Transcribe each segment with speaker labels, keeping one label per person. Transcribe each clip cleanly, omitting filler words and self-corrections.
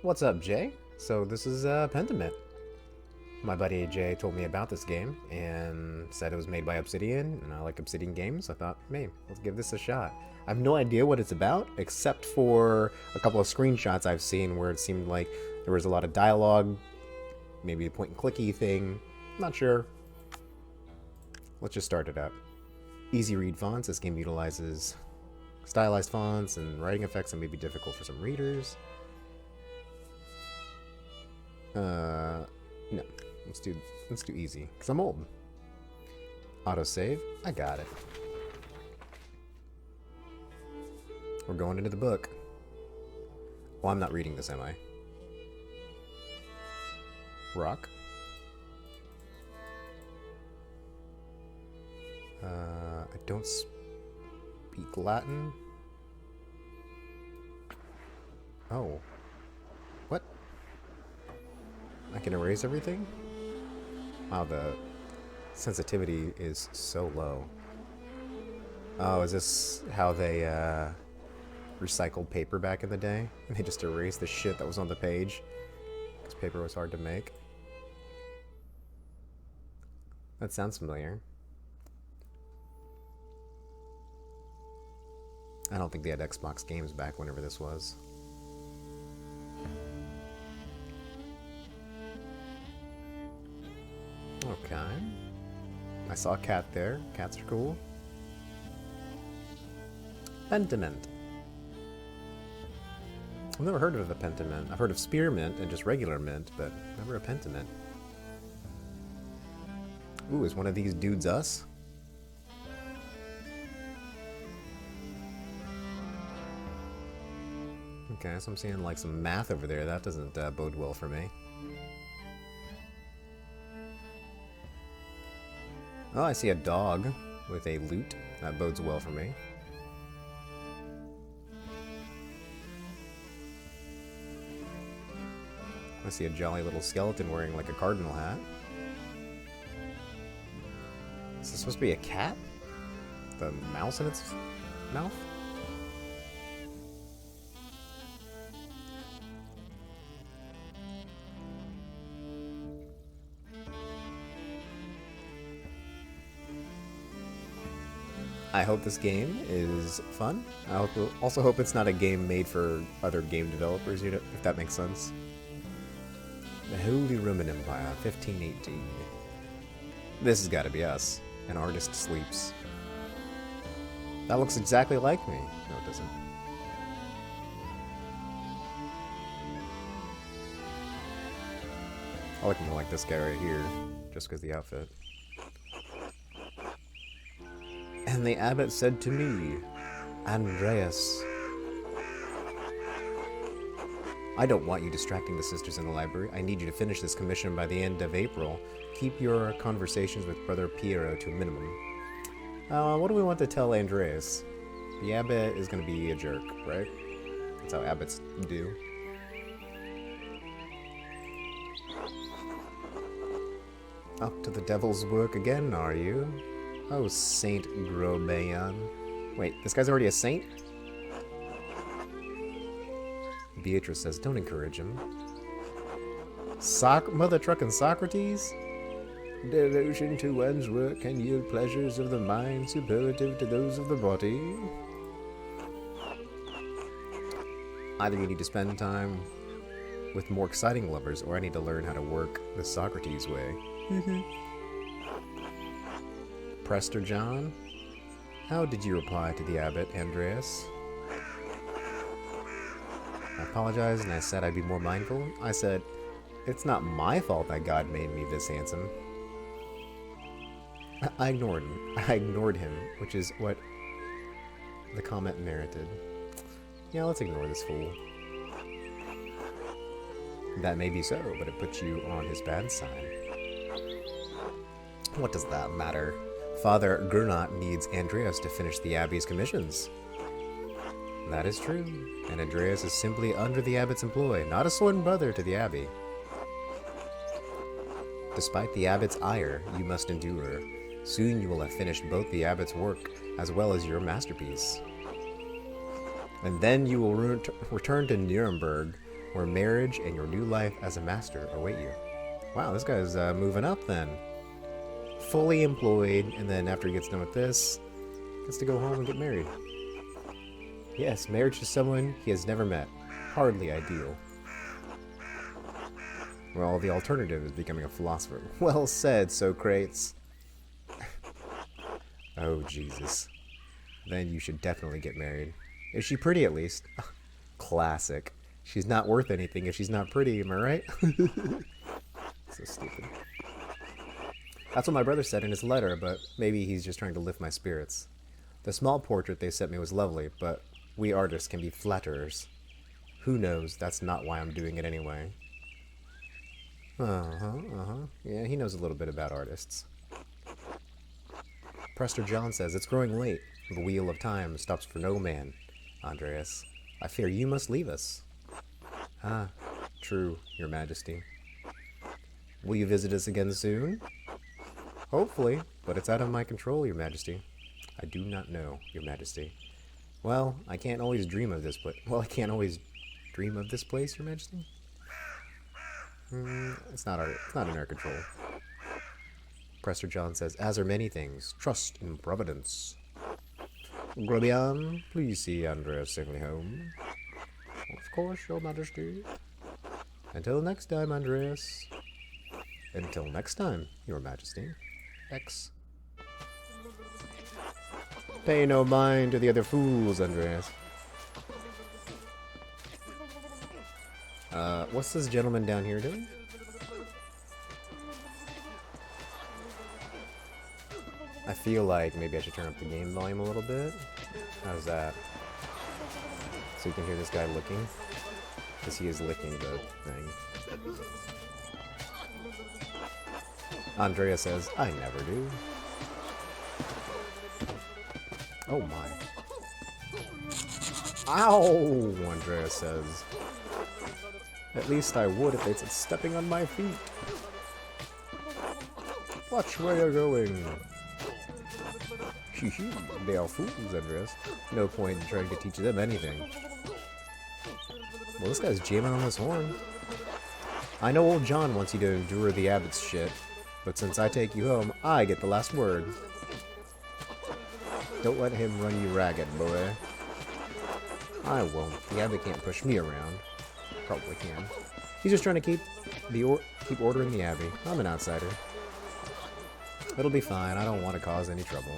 Speaker 1: What's up, Jay? So this is Pentiment. My buddy Jay told me about this game and said it was made by Obsidian, and I like Obsidian games. I thought, hey, let's give this a shot. I have no idea what it's about, except for a couple of screenshots I've seen where it seemed like there was a lot of dialogue, maybe a point and clicky thing. Not sure. Let's just start it up. Easy read fonts. This game utilizes stylized fonts and writing effects that may be difficult for some readers. No. Let's do easy, because I'm old. Autosave. I got it. We're going into the book. Well, I'm not reading this, am I? Rock. I don't speak Latin. Oh. What? I can erase everything? Wow, the sensitivity is so low. Oh, is this how they recycled paper back in the day? And they just erased the shit that was on the page? Because paper was hard to make. That sounds familiar. I don't think they had Xbox games back whenever this was. Okay. I saw a cat there. Cats are cool. Pentiment. I've never heard of a pentiment. I've heard of spearmint and just regular mint, but never a pentiment. Ooh, is one of these dudes us? Okay, so I'm seeing like some math over there. That doesn't bode well for me. Oh, I see a dog with a lute. That bodes well for me. I see a jolly little skeleton wearing like a cardinal hat. Is this supposed to be a cat? The mouse in its mouth? I hope this game is fun. I also hope it's not a game made for other game developers, you know, if that makes sense. The Holy Roman Empire, 1518. This has got to be us. An artist sleeps. That looks exactly like me. No, it doesn't. I look more like this guy right here, just because the outfit. And the abbot said to me, Andreas, I don't want you distracting the sisters in the library. I need you to finish this commission by the end of April. Keep your conversations with Brother Piero to a minimum. What do we want to tell Andreas? The abbot is going to be a jerk, right? That's how abbots do. Up to the devil's work again, are you? Oh, Saint Grobayan. Wait, this guy's already a saint? Beatrice says, don't encourage him. Mother trucking Socrates? Devotion to one's work can yield pleasures of the mind superlative to those of the body. Either you need to spend time with more exciting lovers, or I need to learn how to work the Socrates way. Prester John? How did you reply to the abbot, Andreas? I apologized and I said I'd be more mindful. I said, it's not my fault that God made me this handsome. I ignored him, which is what the comment merited. Yeah, let's ignore this fool. That may be so, but it puts you on his bad side. What does that matter? Father Gernot needs Andreas to finish the Abbey's commissions. That is true, and Andreas is simply under the Abbot's employ, not a sworn brother to the Abbey. Despite the Abbot's ire, you must endure. Soon you will have finished both the Abbot's work as well as your masterpiece. And then you will return to Nuremberg where marriage and your new life as a master await you. Wow, this guy's moving up then. Fully employed, and then after he gets done with this, gets to go home and get married. Yes, marriage to someone he has never met. Hardly ideal. Well, the alternative is becoming a philosopher. Well said, Socrates. Oh, Jesus. Then you should definitely get married. Is she pretty, at least? Classic. She's not worth anything if she's not pretty, am I right? So stupid. That's what my brother said in his letter, but maybe he's just trying to lift my spirits. The small portrait they sent me was lovely, but we artists can be flatterers. Who knows, that's not why I'm doing it anyway. Yeah, he knows a little bit about artists. Prester John says, it's growing late. The wheel of time stops for no man. Andreas, I fear you must leave us. Ah, true, your majesty. Will you visit us again soon? Hopefully, but it's out of my control, your majesty. I do not know, your majesty. Well, I can't always dream of this place. Well, I can't always dream of this place, your majesty? It's not in our control. Prester John says, as are many things, trust in providence. Grobian, please see Andreas safely home. Of course, your majesty. Until next time, Andreas. Until next time, your majesty. X. Pay no mind to the other fools, Andreas. What's this gentleman down here doing? I feel like maybe I should turn up the game volume a little bit. How's that? So you can hear this guy licking. Because he is licking the thing. Andrea says, I never do. Oh my. Ow! Andrea says. At least I would if it's stepping on my feet. Watch where you're going. They are fools, Andreas. No point in trying to teach them anything. Well, this guy's jamming on his horn. I know old John wants you to endure the abbot's shit, but since I take you home, I get the last word. Don't let him run you ragged, boy. I won't. The abbot can't push me around. Probably can. He's just trying to keep order in the abbey. I'm an outsider. It'll be fine. I don't want to cause any trouble.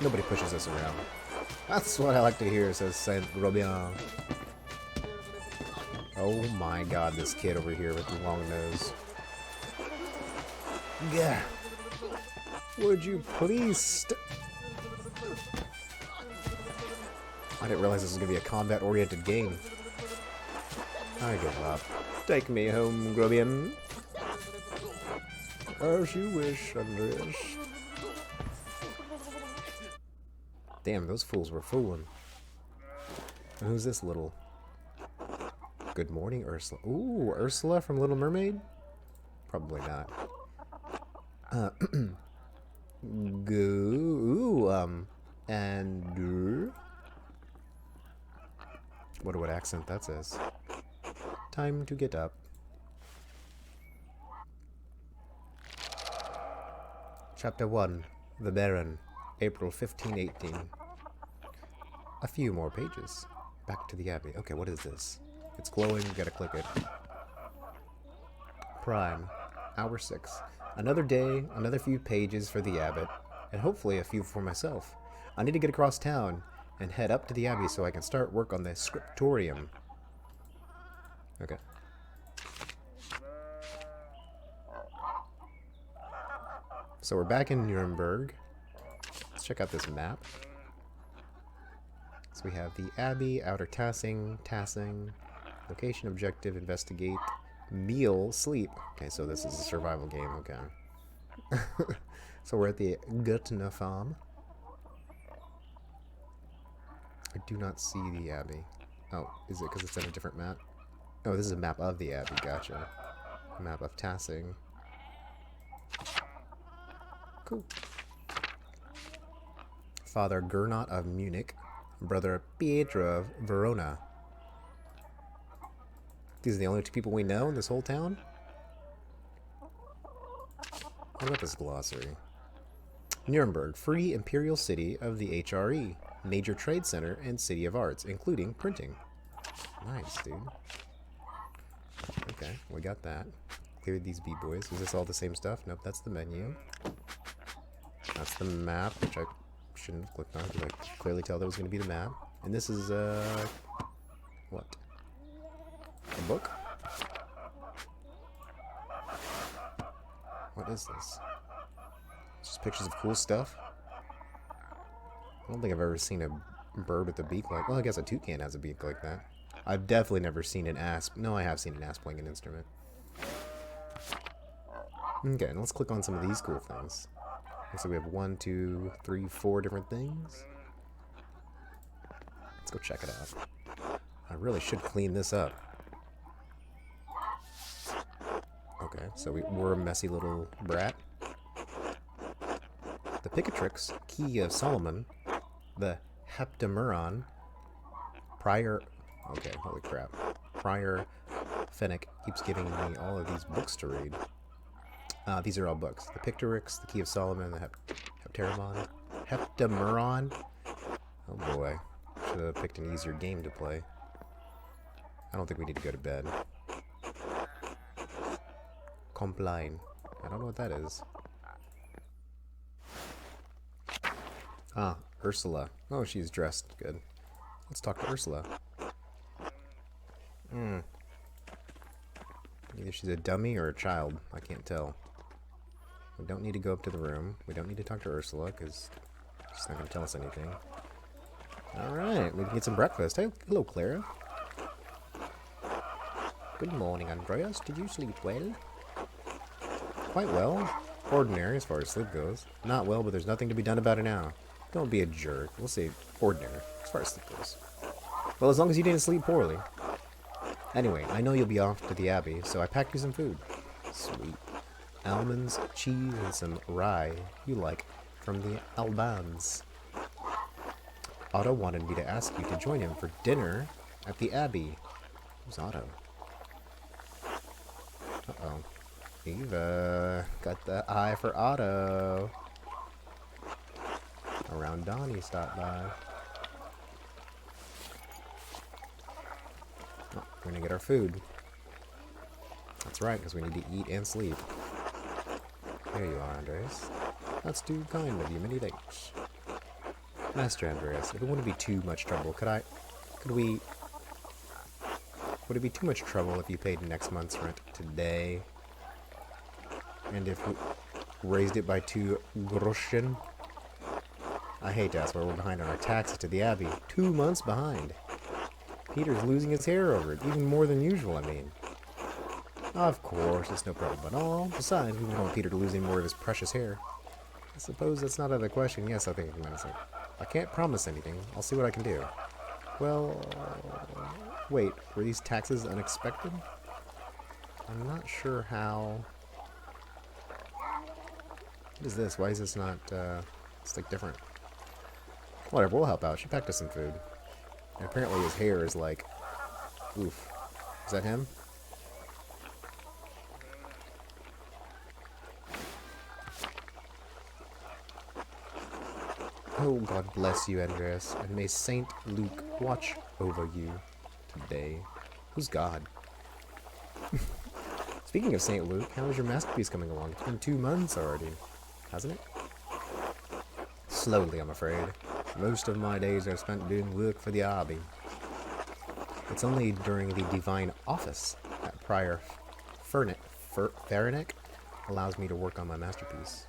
Speaker 1: Nobody pushes us around. That's what I like to hear, says Saint Robin. Oh my god, this kid over here with the long nose. Yeah. Would you please I didn't realize this was going to be a combat-oriented game. I give up. Take me home, Grobian. As you wish, Andreas. Damn, those fools were fooling. And who's this little... Good morning, Ursula. Ooh, Ursula from Little Mermaid? Probably not. And... Wonder what accent that says. Time to get up. Chapter 1. The Baron. April 1518. A few more pages. Back to the Abbey. Okay, what is this? It's glowing, you gotta click it. Prime. Hour 6. Another day, another few pages for the Abbot, and hopefully a few for myself. I need to get across town and head up to the Abbey so I can start work on the scriptorium. Okay. So we're back in Nuremberg. Let's check out this map. So we have the Abbey, Outer Tassing, location, objective, investigate, meal, sleep. Okay, so this is a survival game, okay. So we're at the Göttner farm. I do not see the Abbey. Oh, is it because it's on a different map? Oh, this is a map of the Abbey, gotcha. A map of Tassing. Cool. Father Gernot of Munich, Brother Pietro of Verona. These are the only two people we know in this whole town? What about this glossary? Nuremberg, free imperial city of the HRE, major trade center and city of arts, including printing. Nice, dude. Okay, we got that. Cleared these b-boys. Is this all the same stuff? Nope, that's the menu. That's the map, which I shouldn't have clicked on because I could clearly tell that was going to be the map. And this is, what? A book? What is this? It's just pictures of cool stuff? I don't think I've ever seen a bird with a beak like... Well, I guess a toucan has a beak like that. I've definitely never seen an asp. No, I have seen an asp playing an instrument. Okay, and let's click on some of these cool things. Looks like we have 1, 2, 3, 4 different things. Let's go check it out. I really should clean this up. Okay, so we're a messy little brat. The Picatrix, Key of Solomon, the Heptameron, Prior... Okay, holy crap. Prior Fennec keeps giving me all of these books to read. These are all books. The Pictorix, the Key of Solomon, the Heptameron. Oh boy. Should have picked an easier game to play. I don't think we need to go to bed. Compline. I don't know what that is. Ah, Ursula. Oh, she's dressed good. Let's talk to Ursula. Either she's a dummy or a child. I can't tell. We don't need to go up to the room. We don't need to talk to Ursula, because she's not going to tell us anything. Alright, we can get some breakfast. Hey, hello, Clara. Good morning, Andreas. Did you sleep well? Quite well. Ordinary, as far as sleep goes. Not well, but there's nothing to be done about it now. Don't be a jerk. We'll say ordinary, as far as sleep goes. Well, as long as you didn't sleep poorly. Anyway, I know you'll be off to the Abbey, so I packed you some food. Sweet. Almonds, cheese, and some rye you like from the Albans. Otto wanted me to ask you to join him for dinner at the Abbey. Who's Otto? Uh-oh. Eva got the eye for Otto. Around Donnie stopped by. Oh, we're gonna get our food. That's right, because we need to eat and sleep. There you are, Andreas. That's too kind of you. Many thanks. Master Andreas, if it wouldn't be too much trouble, would it be too much trouble if you paid next month's rent today? And if we raised it by 2 groschen? I hate to ask why we're behind on our taxes to the Abbey. 2 months behind. Peter's losing his hair over it, even more than usual, I mean. Of course, it's no problem at all. Besides, we don't want Peter to lose any more of his precious hair. I suppose that's not out of the question. Yes, I think I can't promise anything. I'll see what I can do. Well, wait, were these taxes unexpected? I'm not sure how... What is this? Why is this not, it's like different. Whatever, we'll help out. She packed us some food. And apparently his hair is like... Oof. Is that him? Oh, God bless you, Andreas, and may Saint Luke watch over you today. Who's God? Speaking of Saint Luke, how is your masterpiece coming along? It's been 2 months already, hasn't it? Slowly, I'm afraid. Most of my days are spent doing work for the Abbey. It's only during the divine office that Prior Ferenc allows me to work on my masterpiece.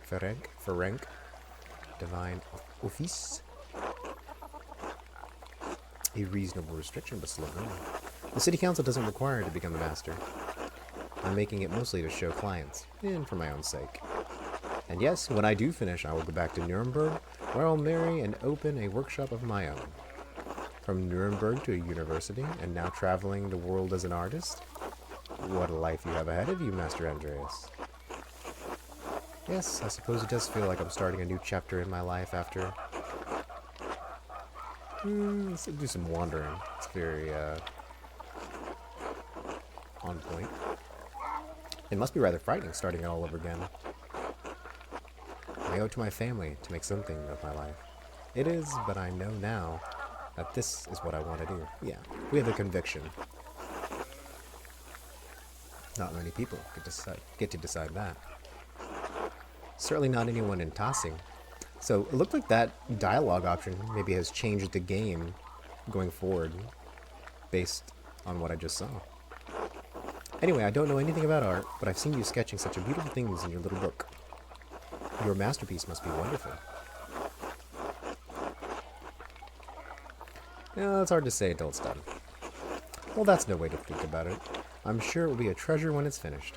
Speaker 1: Ferenc, divine office. A reasonable restriction, but slow going. The city council doesn't require to become a master. I'm making it mostly to show clients, and for my own sake. And yes, when I do finish, I will go back to Nuremberg, where I'll marry and open a workshop of my own. From Nuremberg to a university, and now traveling the world as an artist. What a life you have ahead of you, Master Andreas. Yes, I suppose it does feel like I'm starting a new chapter in my life after Let's do some wandering. It's very on point. It must be rather frightening starting it all over again. I owe it to my family to make something of my life. It is, but I know now that this is what I want to do. Yeah, we have a conviction. Not many people get to decide that. Certainly not anyone in tossing. So it looked like that dialogue option maybe has changed the game going forward based on what I just saw. Anyway, I don't know anything about art, but I've seen you sketching such beautiful things in your little book. Your masterpiece must be wonderful. Yeah, it's hard to say until it's done. Well, that's no way to think about it. I'm sure it will be a treasure when it's finished.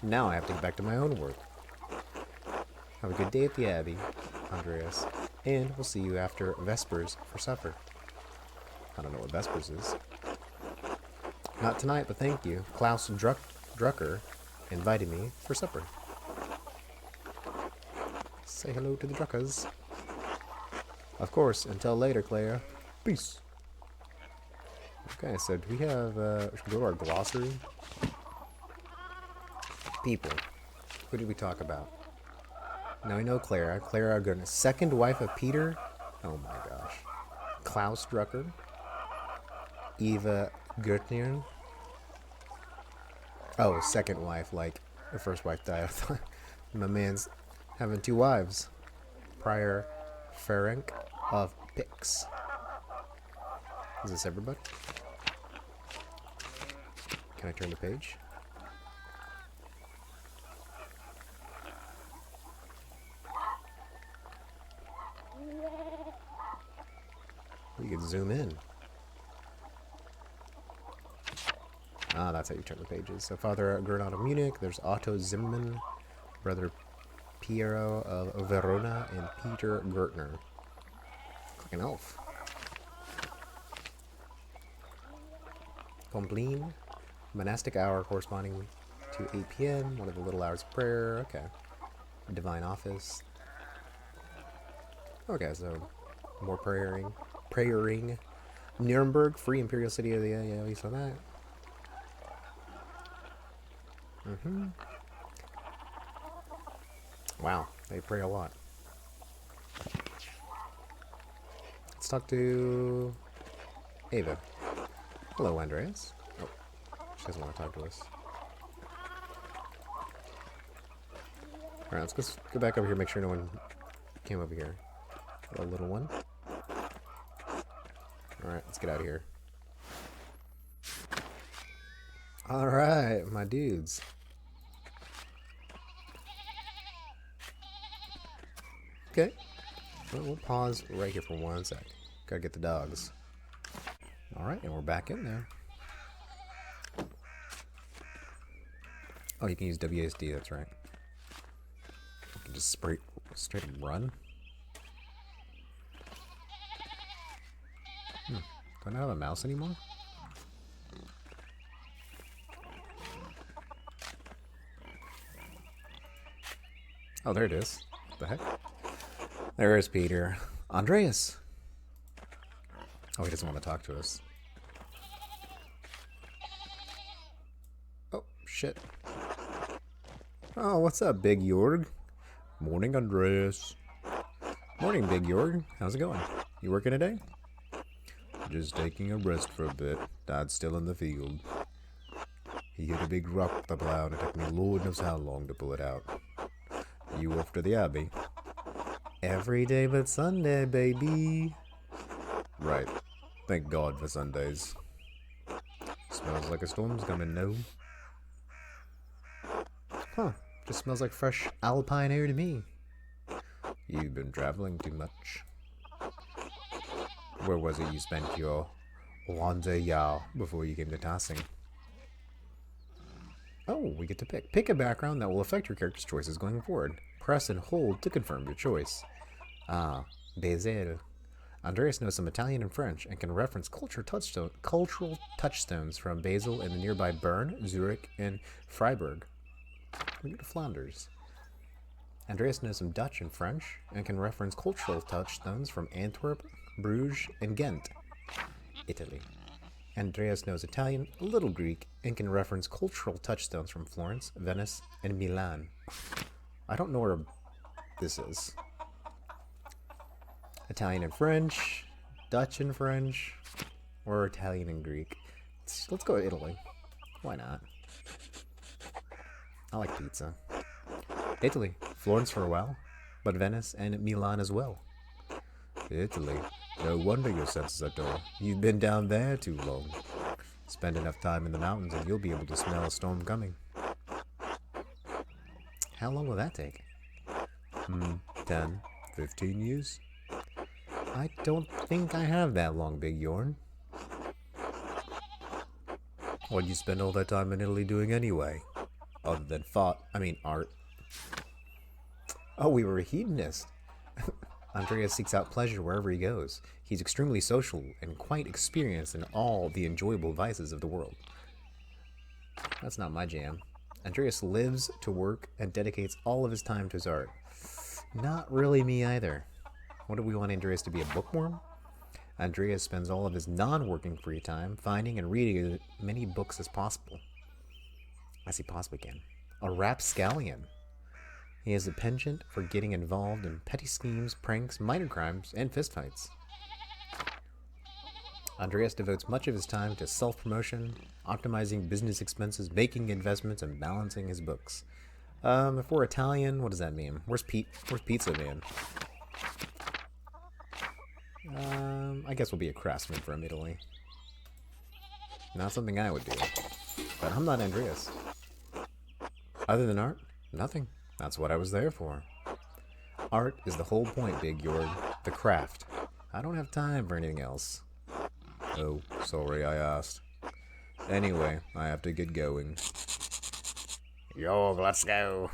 Speaker 1: Now I have to get back to my own work. Have a good day at the Abbey, Andreas, and we'll see you after Vespers for supper. I don't know what Vespers is. Not tonight, but thank you. Klaus Drucker invited me for supper. Say hello to the Druckers. Of course, until later, Claire. Peace. Okay, so do we have, should we go to our glossary? People. Who did we talk about? Now we know Clara. Clara Goodness. Second wife of Peter. Oh my gosh. Klaus Drucker. Eva Gertner. Oh, second wife, like the first wife died. I thought my man's having two wives. Prior Ferenc of Pix. Is this everybody? Can I turn the page? You can zoom in. Ah, that's how you turn the pages. So Father Gernot of Munich, there's Otto Zimmermann, Brother Piero of Verona, and Peter Gertner. Like an elf. Compline, monastic hour corresponding to 8 p.m., one of the little hours of prayer. Okay. Divine office. Okay, so more prayering. Nuremberg, free imperial city of the yeah, we saw that. Wow, they pray a lot. Let's talk to Ava. Hello, Andreas. Oh, she doesn't want to talk to us. Alright, let's go back over here, make sure no one came over here. A little one. Alright, let's get out of here. Alright, my dudes. Okay. Well, we'll pause right here for 1 sec. Gotta get the dogs. Alright, and we're back in there. Oh, you can use WSD, that's right. You can just straight up run. Do I not have a mouse anymore? Oh, there it is. What the heck? There is Peter. Andreas! Oh, he doesn't want to talk to us. Oh, shit. Oh, what's up, Big Jorg? Morning, Andreas. Morning, Big Jorg. How's it going? You working today? Just taking a rest for a bit. Dad's still in the field. He hit a big rock with the plow, and it took me Lord knows how long to pull it out. You off to the Abbey? Every day but Sunday, baby. Right. Thank God for Sundays. Smells like a storm's coming, no? Huh. Just smells like fresh alpine air to me. You've been traveling too much. Where was it you spent your Wanderjahr before you came to Tassing? Oh, we get to pick. Pick a background that will affect your character's choices going forward. Press and hold to confirm your choice. Ah, Bezel. Andreas knows some Italian and French and can reference cultural touchstones from Basel and the nearby Bern, Zurich, and Freiburg. We go to Flanders. Andreas knows some Dutch and French and can reference cultural touchstones from Antwerp, Bruges, and Ghent, Italy. Andreas knows Italian, a little Greek, and can reference cultural touchstones from Florence, Venice, and Milan. I don't know where this is. Italian and French, Dutch and French, or Italian and Greek. Let's go to Italy. Why not? I like pizza. Italy. Florence for a while, but Venice and Milan as well. Italy. No wonder your senses are dull. You've been down there too long. Spend enough time in the mountains and you'll be able to smell a storm coming. How long will that take? 10, 15 years? I don't think I have that long, Big Yorn. What'd you spend all that time in Italy doing anyway? Other than art. Oh, we were a hedonist. Andreas seeks out pleasure wherever he goes. He's extremely social and quite experienced in all the enjoyable vices of the world. That's not my jam. Andreas lives to work and dedicates all of his time to his art. Not really me either. What do we want Andreas to be, a bookworm? Andreas spends all of his non-working free time finding and reading as many books as possible. As he possibly can. A rapscallion. He has a penchant for getting involved in petty schemes, pranks, minor crimes, and fistfights. Andreas devotes much of his time to self-promotion, optimizing business expenses, making investments, and balancing his books. If we're Italian, what does that mean? Where's Pizza Man? I guess we'll be a craftsman from Italy. Not something I would do. But I'm not Andreas. Other than art, nothing. That's what I was there for. Art is the whole point, Big Jord. The craft. I don't have time for anything else. Oh, sorry I asked. Anyway, I have to get going. Yo, let's go.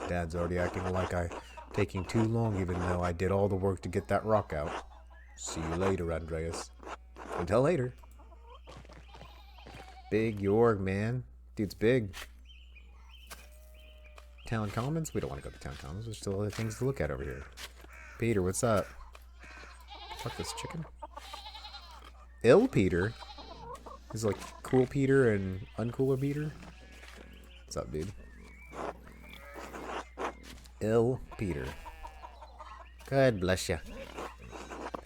Speaker 1: Dad's already acting like I'm taking too long even though I did all the work to get that rock out. See you later, Andreas. Until later. Big Jorg, man. Dude's big. Town Commons? We don't want to go to Town Commons. There's still other things to look at over here. Peter, what's up? Fuck this chicken. Ill Peter? Is like cool Peter and uncooler Peter? What's up, dude? Ill Peter. God bless you.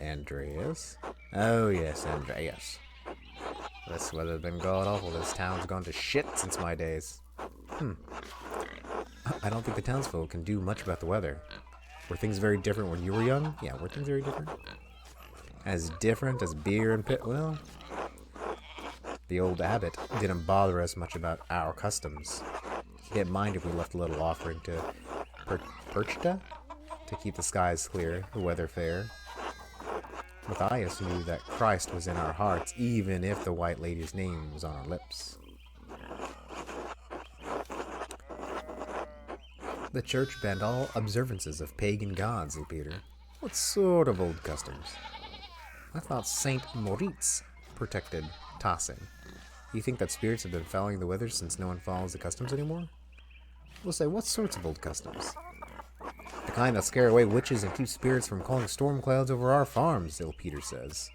Speaker 1: Andreas? Oh, yes, Andreas. This weather's been god-awful. This town's gone to shit since my days. I don't think the townsfolk can do much about the weather. Were things very different when you were young? Yeah, were things very different? As different as beer and pit? Well, the old abbot didn't bother us much about our customs. He didn't mind if we left a little offering to Perchta to keep the skies clear, the weather fair. Matthias knew that Christ was in our hearts, even if the White Lady's name was on our lips. The church banned all observances of pagan gods, little Peter. What sort of old customs? I thought Saint Moritz protected tossing. You think that spirits have been following the weather since no one follows the customs anymore? We'll say, what sorts of old customs? The kind that scare away witches and keep spirits from calling storm clouds over our farms, ill Peter says.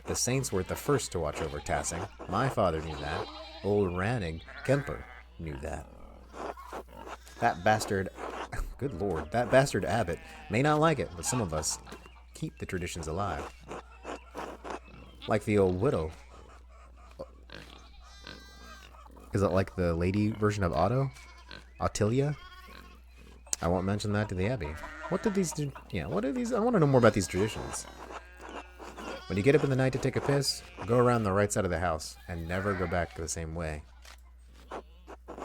Speaker 1: The saints were the first to watch over tassing. My father knew that. Old Rannig Kemper knew that. That bastard, good lord, that bastard abbot may not like it, but some of us keep the traditions alive. Like the old widow. Is it like the lady version of Otto? Ottilia? I won't mention that to the Abbey. What did these do? Yeah, what are these? I want to know more about these traditions. When you get up in the night to take a piss, go around the right side of the house and never go back the same way.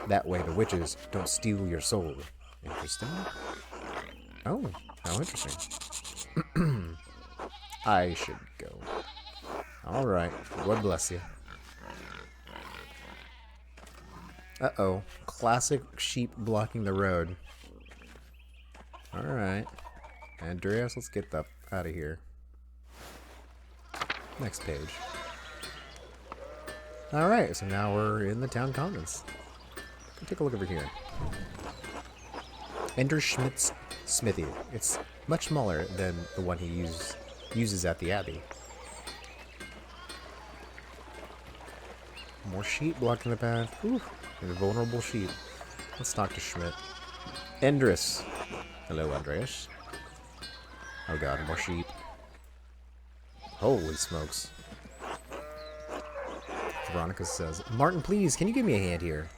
Speaker 1: That way the witches don't steal your soul. Interesting. Oh, how interesting. I should go. Alright, God bless you. Uh-oh. Classic sheep blocking the road. Alright. Andreas, let's get the out of here. Next page. Alright, so now we're in the town commons. Take a look over here. Enter Schmidt's smithy. It's much smaller than the one he used uses at the Abbey. More sheep blocking the path. Whew. There's a vulnerable sheep. Let's talk to Schmidt. Endris. Hello, Andreas. Oh god, more sheep. Holy smokes. Veronica says, Martin, please, can you give me a hand here?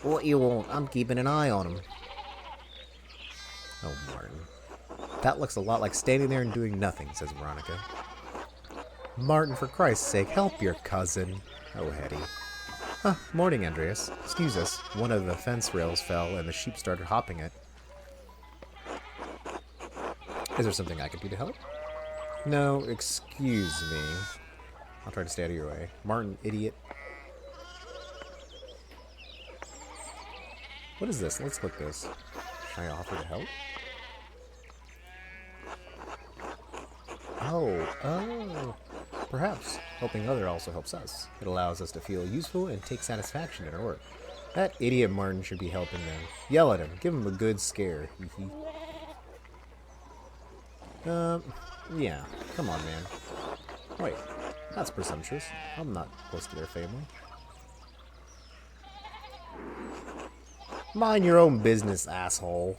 Speaker 1: What you want? I'm keeping an eye on him. Oh, Martin. That looks a lot like standing there and doing nothing, says Veronica. Martin, for Christ's sake, help your cousin. Oh, Hetty. Huh, morning, Andreas. Excuse us. One of the fence rails fell and the sheep started hopping it. Is there something I can do to help? No, excuse me. I'll try to stay out of your way. Martin, idiot. What is this? Let's look this. Should I offer to help? Oh. Perhaps helping other also helps us. It allows us to feel useful and take satisfaction in our work. That idiot Martin should be helping them. Yell at him. Give him a good scare. Yeah. Come on, man. Wait. That's presumptuous. I'm not close to their family. Mind your own business, asshole.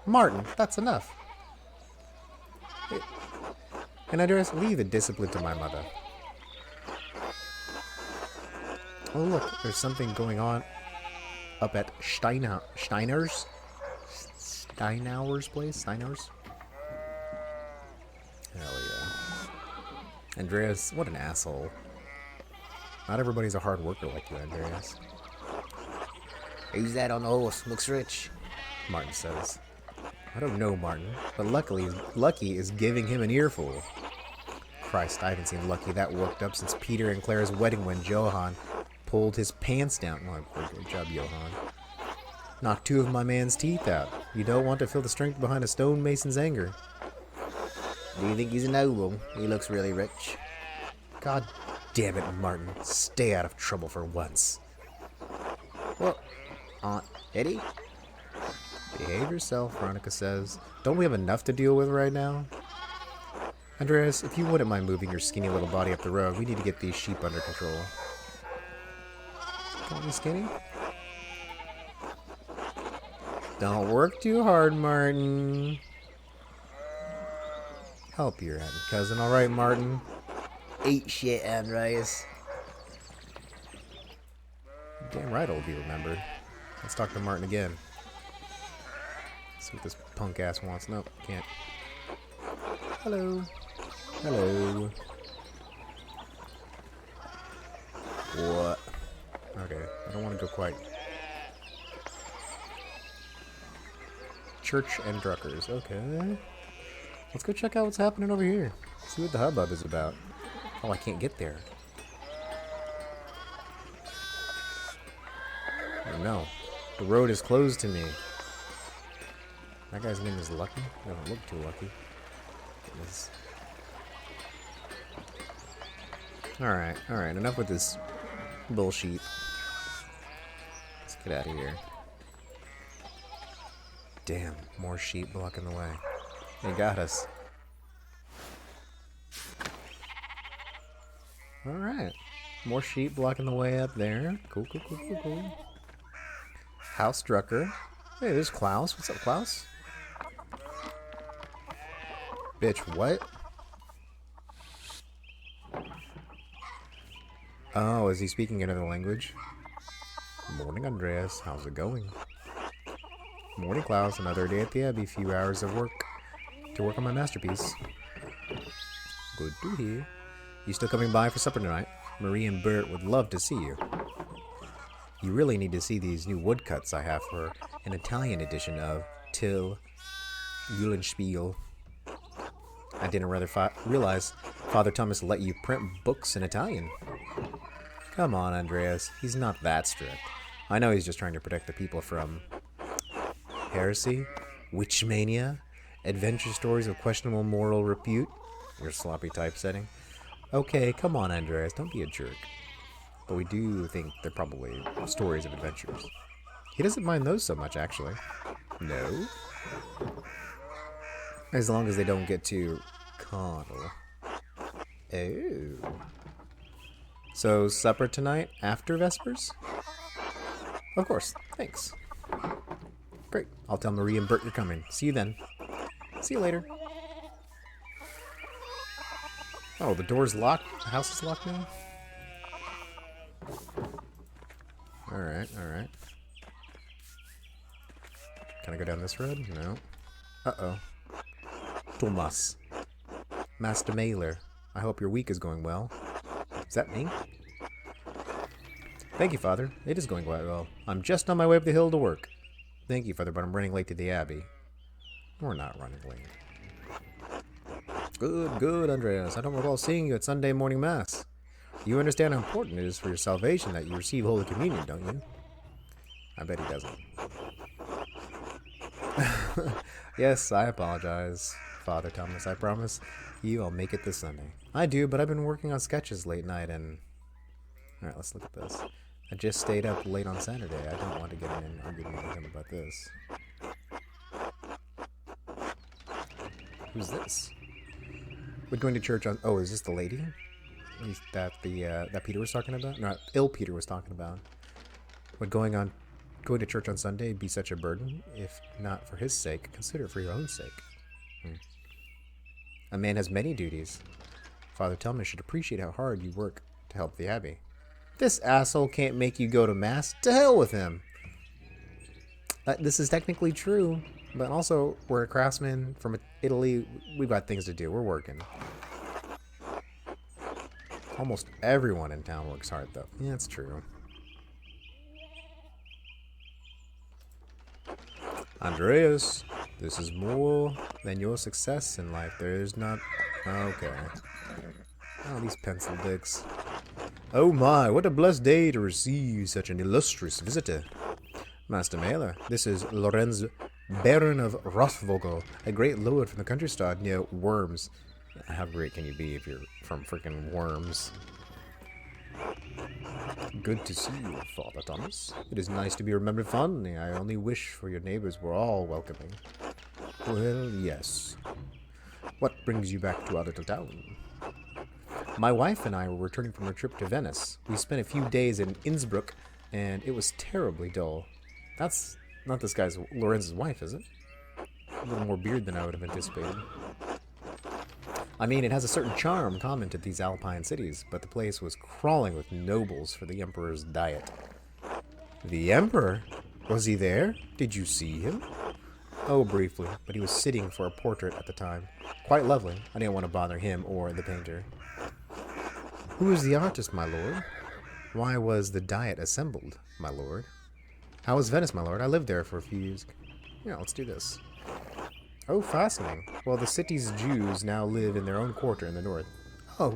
Speaker 1: Martin, that's enough. And Andreas, leave the discipline to my mother. Oh look, there's something going on up at Steiner's place? Steiner's? Hell yeah. Andreas, what an asshole. Not everybody's a hard worker like you, Andreas. Who's that on the horse? Looks rich, Martin says. I don't know, Martin, but luckily Lucky is giving him an earful. Christ, I haven't seen Lucky that worked up since Peter and Clara's wedding when Johann pulled his pants down. Oh, good job, Johann. Knocked two of my man's teeth out. You don't want to feel the strength behind a stonemason's anger. Do you think he's a noble? He looks really rich. God damn it, Martin. Stay out of trouble for once. What? Aunt Eddie? Behave yourself, Veronica says. Don't we have enough to deal with right now? Andreas, if you wouldn't mind moving your skinny little body up the road, we need to get these sheep under control. Call me skinny? Don't work too hard, Martin. Help your cousin, alright, Martin? Eat shit, Andreas. Damn right I'll be remembered. Let's talk to Martin again. See what this punk ass wants. Nope, can't. Hello. Hello. What? Okay, I don't want to go quite. Church and Druckers. Okay. Let's go check out what's happening over here. See what the hubbub is about. Oh, I can't get there. Oh no. The road is closed to me. That guy's name is Lucky? Doesn't look too lucky. Alright, alright. Enough with this bullshit. Let's get out of here. Damn, more sheep blocking the way. They got us. Alright. More sheep blocking the way up there. Cool, cool, cool, cool, cool. House Drucker. Hey, there's Klaus. What's up, Klaus? Bitch, what? Oh, is he speaking another language? Morning, Andreas. How's it going? Morning, Klaus. Another day at the Abbey. Few hours of work to work on my masterpiece. Good to hear. You still coming by for supper tonight? Marie and Bert would love to see you. You really need to see these new woodcuts I have for an Italian edition of Till Eulenspiel. I didn't realize Father Thomas let you print books in Italian. Come on, Andreas. He's not that strict. I know he's just trying to protect the people from heresy, witch mania, adventure stories of questionable moral repute. Your sloppy typesetting. Okay, come on, Andreas. Don't be a jerk. But we do think they're probably stories of adventures. He doesn't mind those so much, actually. No? As long as they don't get too carnal. Oh. So, supper tonight after Vespers? Of course, thanks. Great, I'll tell Marie and Bert you're coming. See you then. See you later. Oh, the door's locked? The house is locked now? Alright, alright. Can I go down this road? No. Uh-oh. Thomas. Master Mailer. I hope your week is going well. Is that me? Thank you, Father. It is going quite well. I'm just on my way up the hill to work. Thank you, Father, but I'm running late to the Abbey. We're not running late. Good, good, Andreas. I don't recall seeing you at Sunday morning Mass. You understand how important it is for your salvation that you receive Holy Communion, don't you? I bet he doesn't. Yes, I apologize, Father Thomas. I promise you I'll make it this Sunday. I do, but I've been working on sketches late night and... Alright, let's look at this. I just stayed up late on Saturday. I don't want to get in an argument with him about this. Who's this? We're going to church on... Oh, is this the lady? That Peter was talking about? No, ill Peter was talking about. Would going to church on Sunday be such a burden? If not for his sake, consider it for your own sake. A man has many duties. Father Thomas should appreciate how hard you work to help the Abbey. This asshole can't make you go to Mass. To hell with him. This is technically true, but also we're a craftsman from Italy. We've got things to do. We're working. Almost everyone in town works hard, though. Yeah, it's true. Andreas, this is more than your success in life. There is not... Okay. Oh, these pencil dicks. Oh my, what a blessed day to receive such an illustrious visitor. Master Mailer, this is Lorenz, Baron of Rothvogel, a great lord from the countryside near Worms. How great can you be if you're from freaking Worms? Good to see you, Father Thomas. It is nice to be remembered fondly. I only wish for your neighbors were all welcoming. Well, yes. What brings you back to our little town? My wife and I were returning from a trip to Venice. We spent a few days in Innsbruck, and it was terribly dull. That's not this guy's Lorenz's wife, is it? A little more beard than I would have anticipated. I mean, it has a certain charm common to these Alpine cities, but the place was crawling with nobles for the Emperor's diet. The Emperor? Was he there? Did you see him? Oh, briefly, but he was sitting for a portrait at the time. Quite lovely. I didn't want to bother him or the painter. Who is the artist, my lord? Why was the diet assembled, my lord? How was Venice, my lord? I lived there for a few years. Yeah, let's do this. Oh, fascinating. Well, the city's Jews now live in their own quarter in the north. Oh,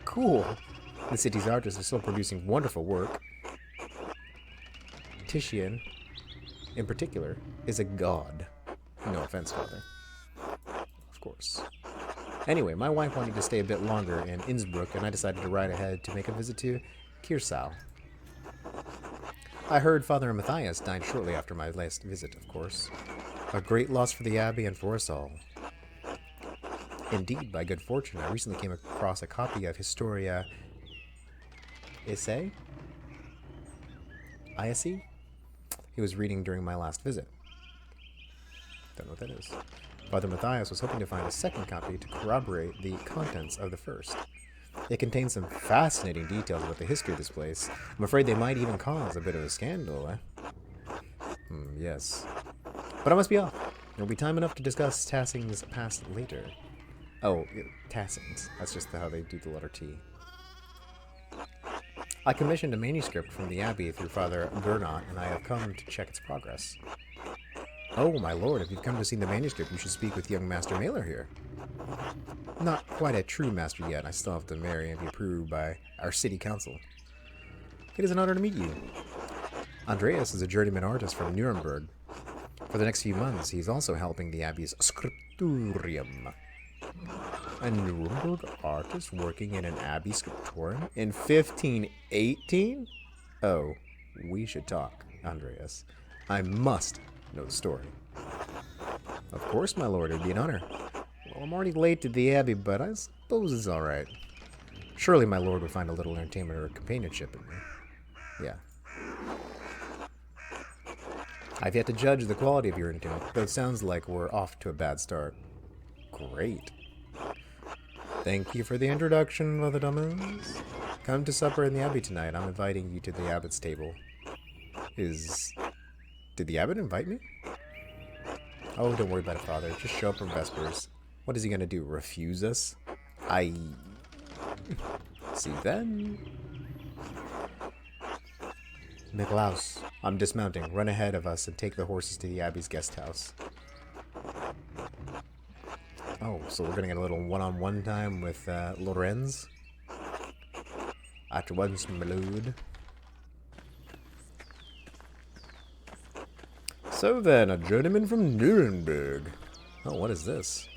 Speaker 1: cool. The city's artists are still producing wonderful work. Titian, in particular, is a god. No offense, Father. Of course. Anyway, my wife wanted to stay a bit longer in Innsbruck, and I decided to ride ahead to make a visit to Kirsau. I heard Father Matthias died shortly after my last visit, of course. A great loss for the Abbey and for us all. Indeed, by good fortune, I recently came across a copy of Historia Isse? Isse? He was reading during my last visit. Don't know what that is. Father Matthias was hoping to find a second copy to corroborate the contents of the first. It contains some fascinating details about the history of this place. I'm afraid they might even cause a bit of a scandal, eh? Yes. But I must be off. There'll be time enough to discuss Tassing's past later. Oh, Tassing's. That's just how they do the letter T. I commissioned a manuscript from the Abbey through Father Gernot, and I have come to check its progress. Oh, my lord, if you've come to see the manuscript, you should speak with young Master Mailer here. Not quite a true master yet. I still have to marry and be approved by our city council. It is an honor to meet you. Andreas is a journeyman artist from Nuremberg. For the next few months, he's also helping the Abbey's scriptorium. A Nuremberg artist working in an Abbey scriptorium in 1518? Oh, we should talk, Andreas. I must know the story. Of course, my lord, it'd be an honor. Well, I'm already late to the Abbey, but I suppose it's alright. Surely my lord would find a little entertainment or companionship in me. Yeah. I've yet to judge the quality of your entertainment, but it sounds like we're off to a bad start. Great. Thank you for the introduction, Mother Dummins. Come to supper in the Abbey tonight. I'm inviting you to the Abbot's table. Did the Abbot invite me? Oh, don't worry about it, Father. Just show up for Vespers. What is he gonna do? Refuse us? See then. Niklaus, I'm dismounting. Run ahead of us and take the horses to the Abbey's guest house. Oh, so we're gonna get a little one-on-one time with Lorenz. At once, my lord. So then, a journeyman from Nuremberg. Oh, what is this?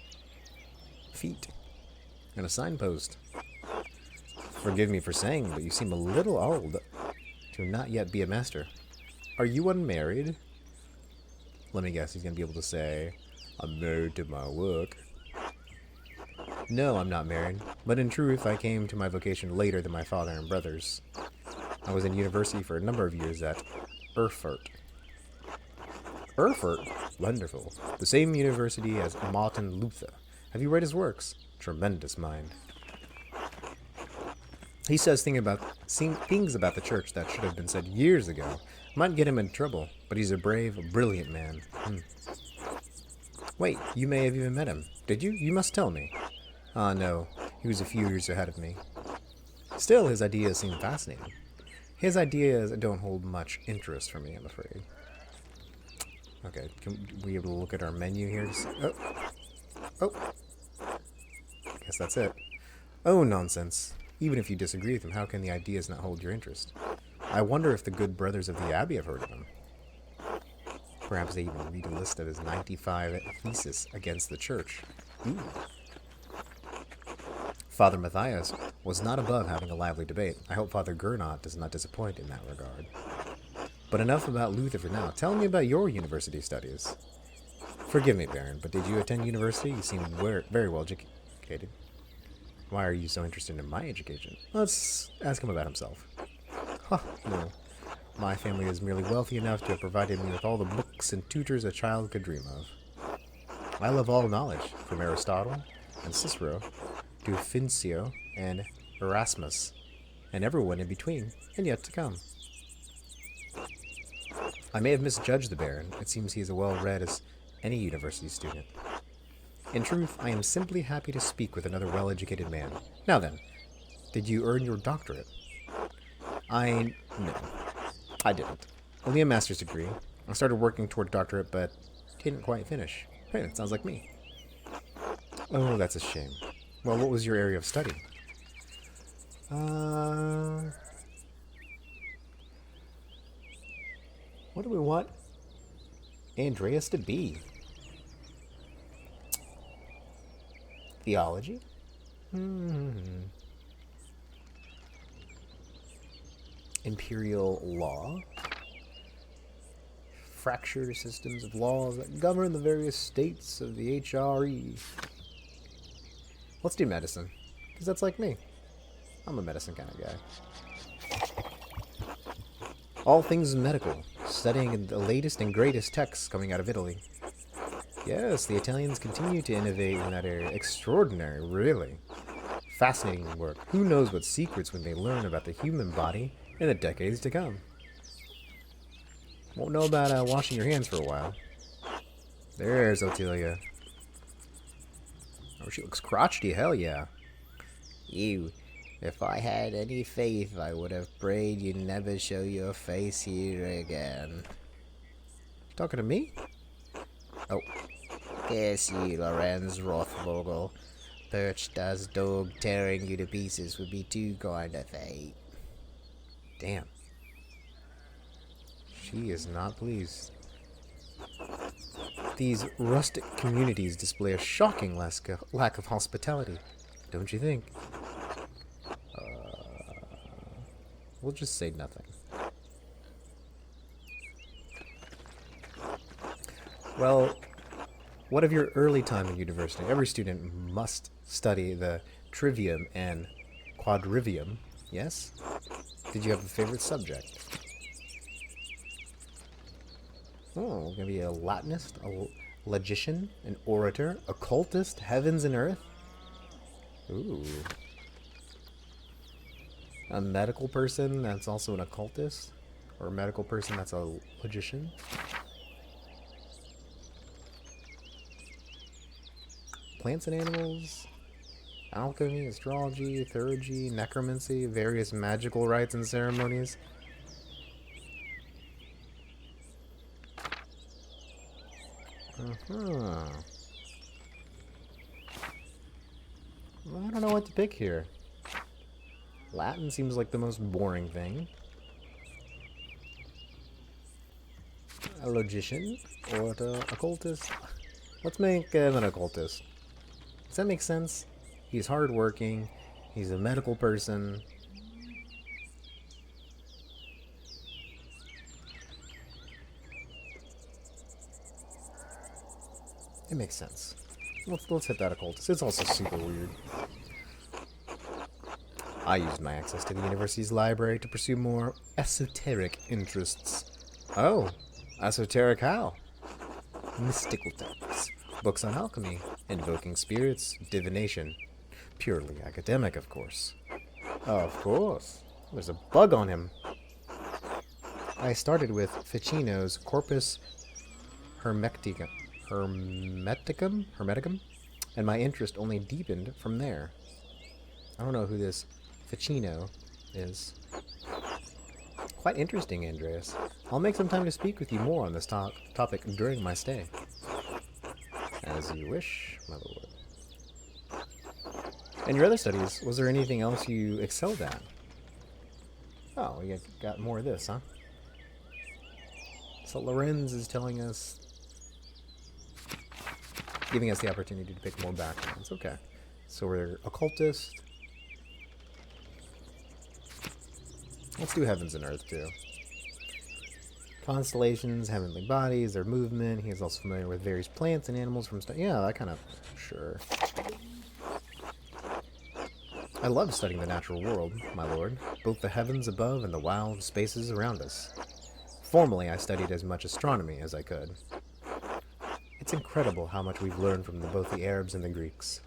Speaker 1: Feet. And a signpost. Forgive me for saying, but you seem a little old to not yet be a master. Are you unmarried? Let me guess, he's going to be able to say, I'm married to my work. No, I'm not married, but in truth, I came to my vocation later than my father and brothers. I was in university for a number of years at Erfurt. Erfurt? Wonderful. The same university as Martin Luther. Have you read his works? Tremendous mind. He says things about the church that should have been said years ago. Might get him in trouble, but he's a brave, brilliant man. Wait, you may have even met him. Did you? You must tell me. Ah, no. He was a few years ahead of me. Still, his ideas seem fascinating. His ideas don't hold much interest for me, I'm afraid. Okay, can we able to look at our menu here? Oh. Guess that's it. Oh, nonsense. Even if you disagree with him, how can the ideas not hold your interest? I wonder if the good brothers of the Abbey have heard of him. Perhaps they even read a list of his 95 theses against the church. Ooh. Father Matthias was not above having a lively debate. I hope Father Gernot does not disappoint in that regard. But enough about Luther for now. Tell me about your university studies. Forgive me, Baron, but did you attend university? You seem very well educated. Why are you so interested in my education? Let's ask him about himself. No. My family is merely wealthy enough to have provided me with all the books and tutors a child could dream of. I love all knowledge, from Aristotle and Cicero to Fincio and Erasmus, and everyone in between, and yet to come. I may have misjudged the Baron. It seems he is as well-read as any university student. In truth, I am simply happy to speak with another well-educated man. Now then, did you earn your doctorate? No, I didn't. Only a master's degree. I started working toward doctorate, but didn't quite finish. Hey, that sounds like me. Oh, that's a shame. Well, what was your area of study? What do we want Andreas to be? Theology? Imperial law? Fractured systems of laws that govern the various states of the HRE. Let's do medicine, because that's like me. I'm a medicine kind of guy. All things medical, studying the latest and greatest texts coming out of Italy. Yes, the Italians continue to innovate in that area. Extraordinary, really. Fascinating work. Who knows what secrets we may learn about the human body in the decades to come. Won't know about washing your hands for a while. There's Otelia. Oh, she looks crotchety, hell yeah. You, if I had any faith, I would have prayed you'd never show your face here again. Talking to me? Oh. Guess you, Lorenz Rothvogel, perched as dog tearing you to pieces would be too kind of fate. Damn. She is not pleased. These rustic communities display a shocking lack of hospitality, don't you think? We'll just say nothing. Well, What of your early time in university? Every student must study the trivium and quadrivium, yes? Did you have a favorite subject? Oh, gonna be a Latinist, a logician, an orator, occultist, heavens and earth? Ooh. A medical person that's also an occultist? Or a medical person that's a logician? Plants and animals? Alchemy, astrology, theurgy, necromancy, various magical rites and ceremonies? Well, I don't know what to pick here. Latin seems like the most boring thing. A logician or an occultist? Let's make him an occultist. Does that make sense? He's hardworking. He's a medical person. It makes sense. Let's hit that occultist. It's also super weird. I used my access to the university's library to pursue more esoteric interests. Oh, esoteric how? Mystical texts, books on alchemy, invoking spirits, divination. Purely academic, of course. Of course. There's a bug on him. I started with Ficino's Corpus Hermeticum, and my interest only deepened from there. I don't know who this Ficino is. Quite interesting, Andreas. I'll make some time to speak with you more on this topic during my stay. As you wish, my lord. In your other studies, was there anything else you excelled at? Oh, you got more of this, huh? So Lorenz is telling us, giving us the opportunity to pick more backgrounds. Okay. So we're occultist. Let's do heavens and earth, too. Constellations, heavenly bodies, their movement. He's also familiar with various plants and animals from... Yeah, that kind of... Sure. I love studying the natural world, my lord. Both the heavens above and the wild spaces around us. Formerly, I studied as much astronomy as I could. It's incredible how much we've learned from both the Arabs and the Greeks.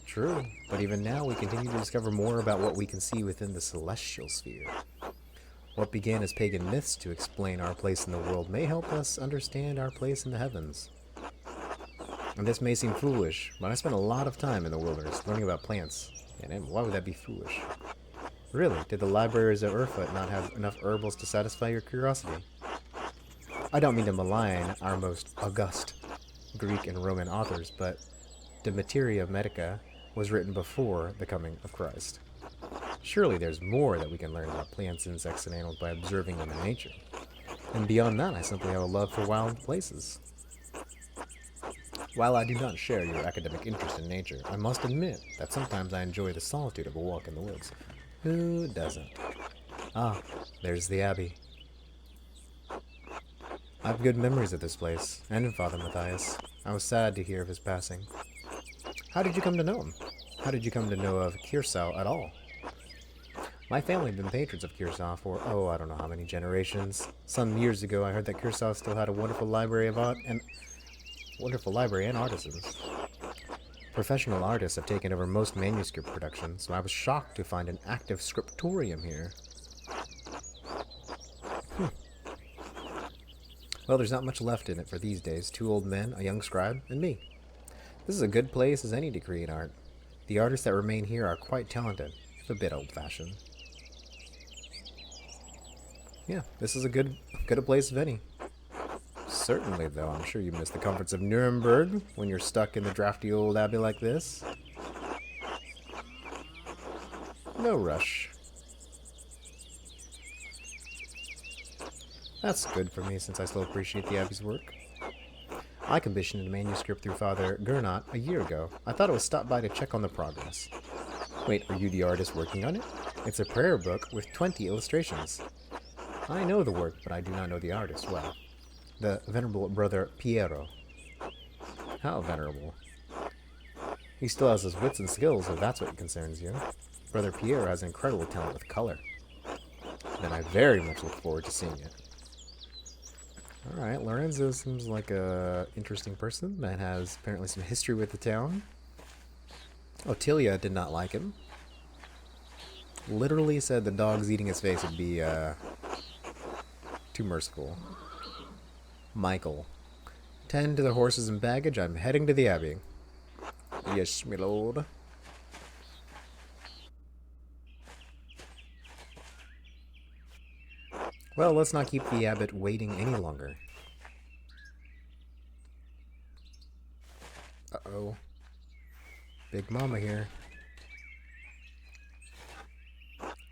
Speaker 1: True, but even now we continue to discover more about what we can see within the celestial sphere. What began as pagan myths to explain our place in the world may help us understand our place in the heavens. And this may seem foolish, but I spent a lot of time in the wilderness learning about plants. And why would that be foolish? Really, did the libraries of Urfa not have enough herbals to satisfy your curiosity? I don't mean to malign our most august Greek and Roman authors, but De Materia Medica was written before the coming of Christ. Surely there's more that we can learn about plants, insects, and animals by observing them in nature. And beyond that, I simply have a love for wild places. While I do not share your academic interest in nature, I must admit that sometimes I enjoy the solitude of a walk in the woods. Who doesn't? Ah, there's the Abbey. I have good memories of this place, and of Father Matthias. I was sad to hear of his passing. How did you come to know him? How did you come to know of Kirsau at all? My family have been patrons of Kirsau for, I don't know how many generations. Some years ago, I heard that Kirsau still had a wonderful library of art and artisans. Professional artists have taken over most manuscript production, so I was shocked to find an active scriptorium here. Well, there's not much left in it for these days. 2 old men, a young scribe, and me. This is a good place as any to create art. The artists that remain here are quite talented, if a bit old-fashioned. Yeah, this is a good a place as any. Certainly, though, I'm sure you miss the comforts of Nuremberg when you're stuck in the drafty old abbey like this. No rush. That's good for me, since I still appreciate the abbey's work. I commissioned a manuscript through Father Gernot a year ago. I thought it would stop by to check on the progress. Wait, are you the artist working on it? It's a prayer book with 20 illustrations. I know the work, but I do not know the artist well. The venerable brother Piero. How venerable. He still has his wits and skills, if that's what concerns you. Brother Pierre has incredible talent with color. Then I very much look forward to seeing it. Alright, Lorenzo seems like a interesting person that has apparently some history with the town. Otilia did not like him. Literally said the dogs eating his face would be too merciful. Michael. Tend to the horses and baggage. I'm heading to the Abbey. Yes, my lord. Well, let's not keep the abbot waiting any longer. Uh-oh. Big Mama here.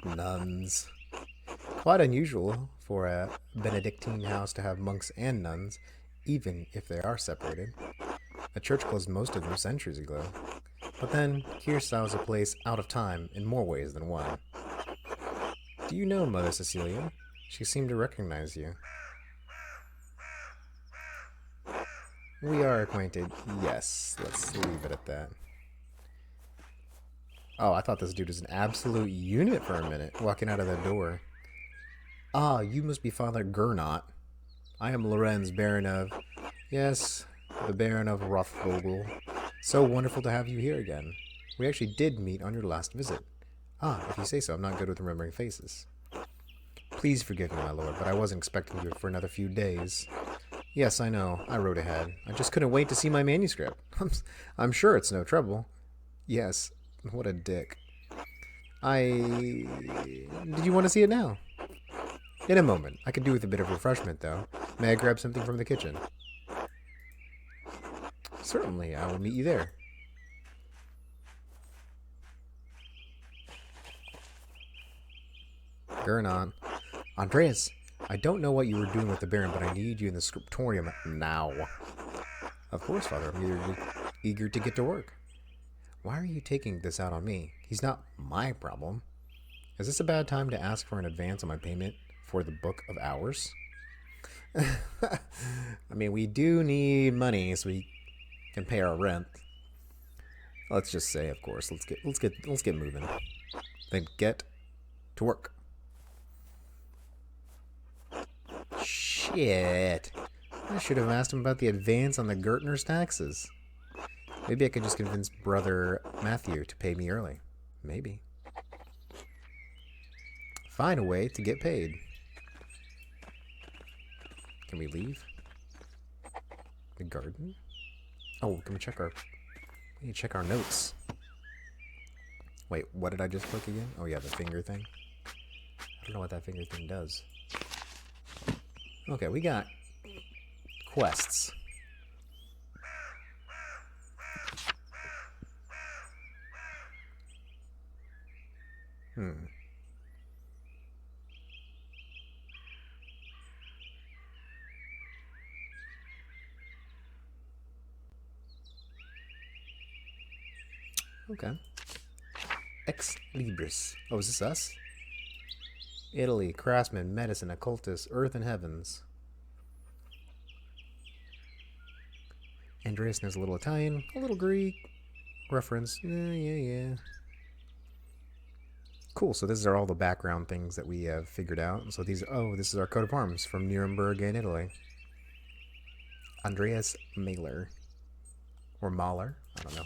Speaker 1: Nuns. Quite unusual for a Benedictine house to have monks and nuns, even if they are separated. The church closed most of them centuries ago. But then, Kiersau is a place out of time in more ways than one. Do you know Mother Cecilia? She seemed to recognize you. We are acquainted. Yes, let's leave it at that. Oh, I thought this dude was an absolute unit for a minute, walking out of the door. Ah, you must be Father Gernot. I am Lorenz, Baron of... Yes, the Baron of Rothvogel. So wonderful to have you here again. We actually did meet on your last visit. Ah, if you say so, I'm not good with remembering faces. Please forgive me, my lord, but I wasn't expecting you for another few days. Yes, I know. I wrote ahead. I just couldn't wait to see my manuscript. I'm sure it's no trouble. Yes. What a dick. Did you want to see it now? In a moment. I could do with a bit of refreshment, though. May I grab something from the kitchen? Certainly. I will meet you there. Gernot. Andreas, I don't know what you were doing with the Baron, but I need you in the scriptorium now. Of course, Father. I'm eager to get to work. Why are you taking this out on me? He's not my problem. Is this a bad time to ask for an advance on my payment for the Book of Hours? I mean, we do need money so we can pay our rent. Let's just say, of course, let's get moving. Then get to work. Shit. I should have asked him about the advance on the Gertner's taxes. Maybe I could just convince Brother Matthew to pay me early. Maybe. Find a way to get paid. Can we leave? The garden? Oh, can we check our... We need to check our notes. Wait, what did I just click again? Oh yeah, the finger thing. I don't know what that finger thing does. Okay, we got quests. Okay. Ex Libris. Oh, is this us? Italy, craftsman, medicine, occultist, earth and heavens. Andreas knows a little Italian, a little Greek. Reference. Yeah. Cool, so these are all the background things that we have figured out. So these, this is our coat of arms from Nuremberg in Italy. Andreas Mahler. Or Mahler, I don't know.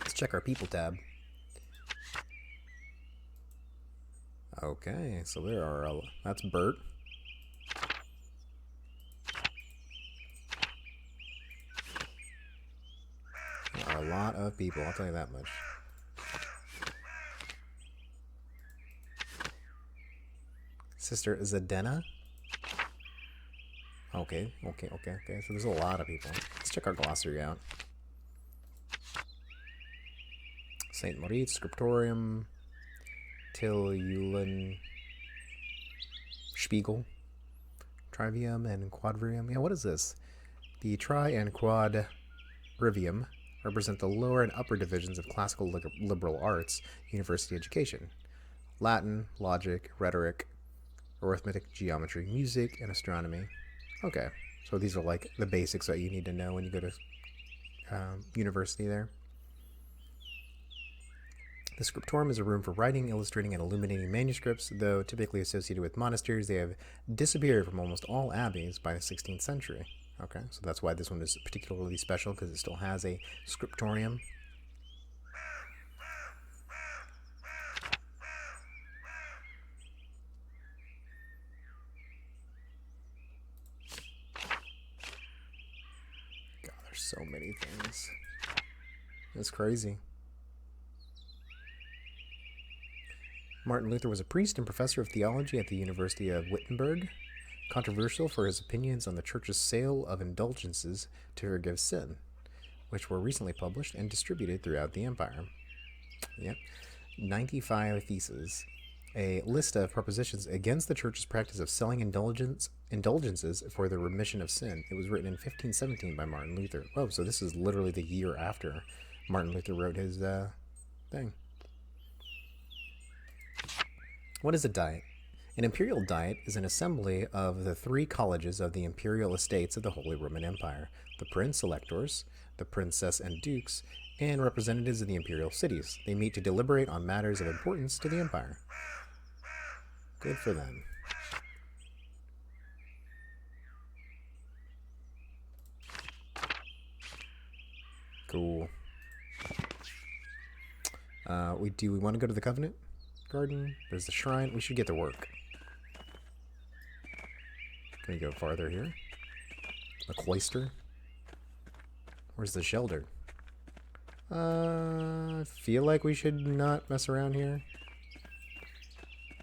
Speaker 1: Let's check our people tab. Okay, so there are that's Bert. There are a lot of people, I'll tell you that much. Sister Zadena. Okay. So there's a lot of people. Let's check our glossary out. St. Moritz, Scriptorium, Till Eulen, Spiegel, Trivium, and Quadrivium. Yeah, what is this? The tri and quadrivium represent the lower and upper divisions of classical liberal arts university education. Latin, logic, rhetoric, arithmetic, geometry, music, and astronomy. Okay. So these are like the basics that you need to know when you go to university there. The scriptorium is a room for writing, illustrating, and illuminating manuscripts. Though typically associated with monasteries, they have disappeared from almost all abbeys by the 16th century. Okay, so that's why this one is particularly special, because it still has a scriptorium. God, there's so many things. It's crazy. Martin Luther was a priest and professor of theology at the University of Wittenberg, controversial for his opinions on the church's sale of indulgences to forgive sin, which were recently published and distributed throughout the empire. Yep. 95 Theses, a list of propositions against the church's practice of selling indulgences for the remission of sin. It was written in 1517 by Martin Luther. Oh, so this is literally the year after Martin Luther wrote his thing. What is a diet? An imperial diet is an assembly of the 3 colleges of the imperial estates of the Holy Roman Empire, the prince electors, the princess and dukes, and representatives of the imperial cities. They meet to deliberate on matters of importance to the empire. Good for them. Cool. We want to go to the Covenant Garden? There's the shrine. We should get to work. Can we go farther here? The cloister? Where's the shelter? I feel like we should not mess around here.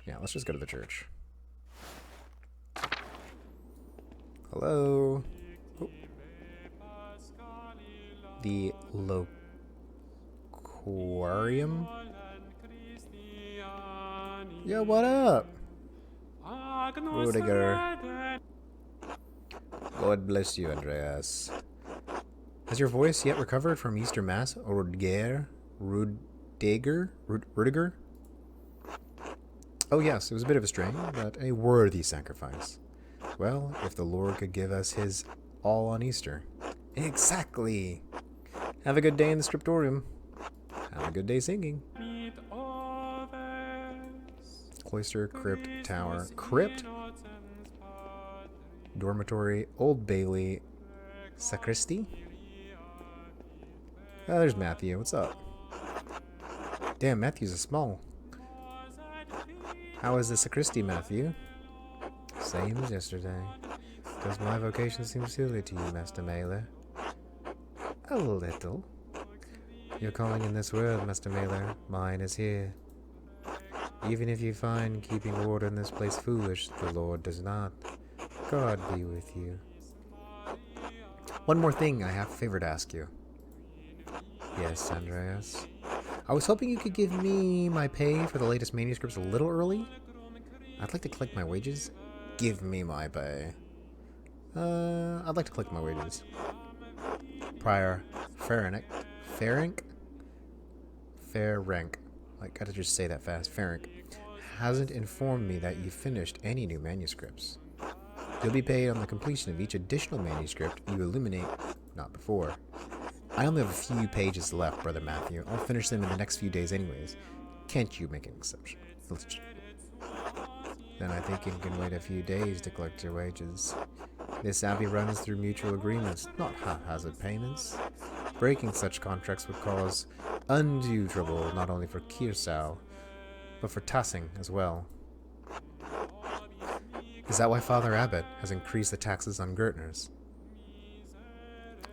Speaker 1: Yeah, let's just go to the church. Hello? Oh. The Loquarium? Yeah, what up? Rudiger. God bless you, Andreas. Has your voice yet recovered from Easter Mass, Rudiger? Oh yes, it was a bit of a strain, but a worthy sacrifice. Well, if the Lord could give us his all on Easter. Exactly! Have a good day in the scriptorium. Have a good day singing. Cloister, crypt, tower, crypt, dormitory, Old Bailey, sacristy. Oh, there's Matthew. What's up? Damn, Matthew's a small. How is the sacristy, Matthew? Same as yesterday. Does my vocation seem silly to you, Master Mailer? A little. Your calling in this world, Master Mailer, mine is here. Even if you find keeping order in this place foolish, the Lord does not. God be with you. One more thing I have a favor to ask you. Yes, Andreas. I was hoping you could give me my pay for the latest manuscripts a little early. I'd like to collect my wages. Give me my pay. I'd like to collect my wages. Prior Ferenc. Like, gotta just say that fast. Ferenc hasn't informed me that you finished any new manuscripts. You'll be paid on the completion of each additional manuscript you illuminate, not before. I only have a few pages left, Brother Matthew. I'll finish them in the next few days anyways. Can't you make an exception? Then I think you can wait a few days to collect your wages. This abbey runs through mutual agreements, not haphazard payments. Breaking such contracts would cause undue trouble not only for Kirsau, but for Tassing as well. Is that why Father Abbot has increased the taxes on Gertners?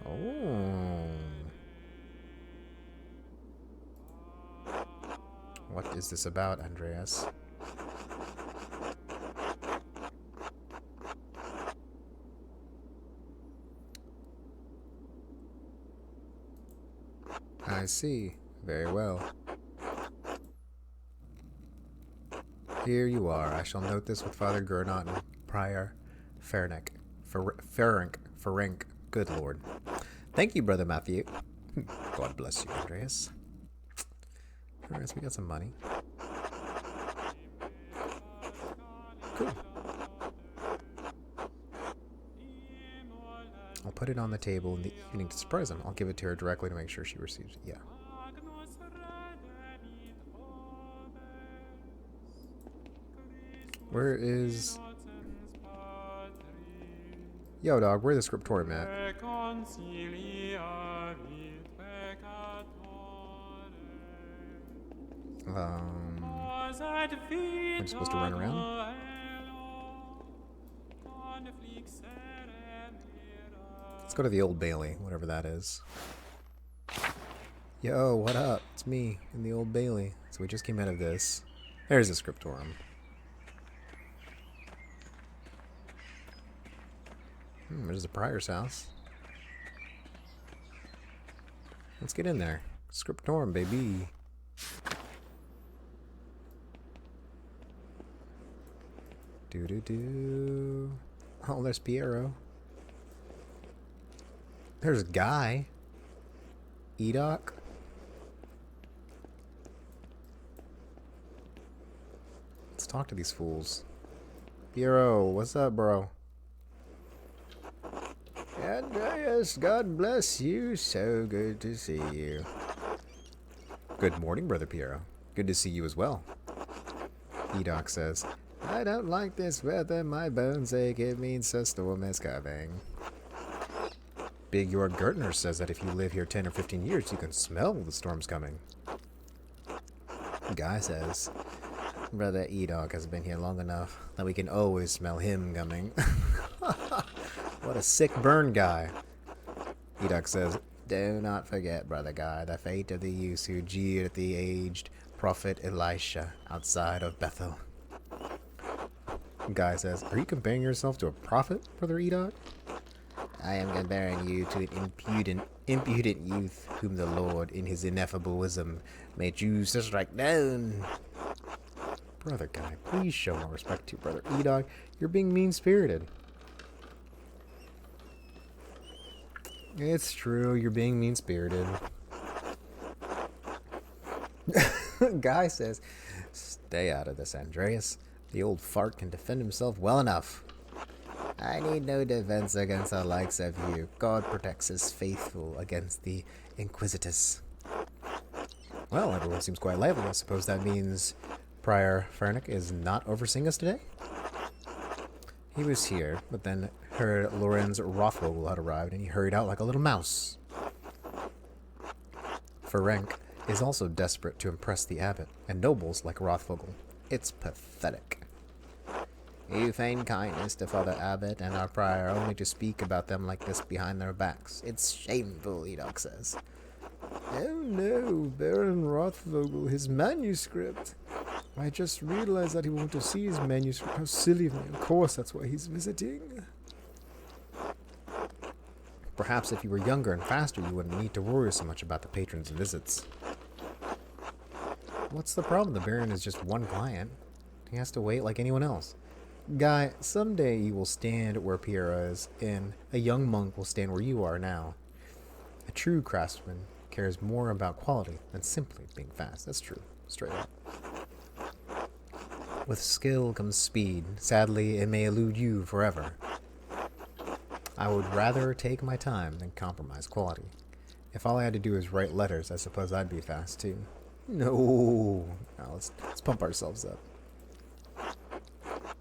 Speaker 1: Oh. What is this about, Andreas? I see. Very well. Here you are. I shall note this with Father Gernot and Prior Ferenc. Ferenc. Good Lord. Thank you, Brother Matthew. God bless you, Andreas. Alright, so we got some money. Cool. I'll put it on the table in the evening to surprise him. I'll give it to her directly to make sure she receives it. Yeah. Where is... Yo, dog, where's the scriptorium at? I'm supposed to run around? Let's go to the Old Bailey, whatever that is. Yo, what up? It's me in the Old Bailey. So we just came out of this. There's the scriptorium. There's the prior's house. Let's get in there. Scriptorium, baby. Do. Oh, there's Piero. There's Guy. Edoc. Let's talk to these fools. Piero, what's up, bro? Andreas, God bless you. So good to see you. Good morning, Brother Piero. Good to see you as well. Edoc says, I don't like this weather. My bones ache. It means a storm is coming. Big Jorg Gertner says that if you live here 10 or 15 years, you can smell the storms coming. Guy says, Brother Edoc has been here long enough that we can always smell him coming. What a sick burn, Guy. Edoc says, do not forget, Brother Guy, the fate of the youth who jeered at the aged prophet Elisha outside of Bethel. Guy says, are you comparing yourself to a prophet, Brother Edoc? I am comparing you to an impudent youth whom the Lord, in his ineffable wisdom, may choose to strike down. Brother Guy, please show more respect to Brother Edoc. You're being mean-spirited. It's true, you're being mean-spirited. Guy says, stay out of this, Andreas. The old fart can defend himself well enough. I need no defense against the likes of you. God protects his faithful against the Inquisitors. Well, everyone seems quite lively. I suppose that means Prior Fernick is not overseeing us today? He was here, but then heard Lorenz Rothvogel had arrived, and he hurried out like a little mouse. Ferenc is also desperate to impress the abbot, and nobles like Rothvogel. It's pathetic. You feign kindness to Father Abbot and our prior only to speak about them like this behind their backs. It's shameful, Edoc says. Oh no, Baron Rothvogel, his manuscript. I just realized that he wanted to see his manuscript. How silly of me. Of course, that's why he's visiting. Perhaps if you were younger and faster, you wouldn't need to worry so much about the patron's visits. What's the problem? The Baron is just one client. He has to wait like anyone else. Guy, someday you will stand where Piero is, and a young monk will stand where you are now. A true craftsman cares more about quality than simply being fast. That's true. Straight up. With skill comes speed. Sadly, it may elude you forever. I would rather take my time than compromise quality. If all I had to do is write letters, I suppose I'd be fast too. No, let's pump ourselves up.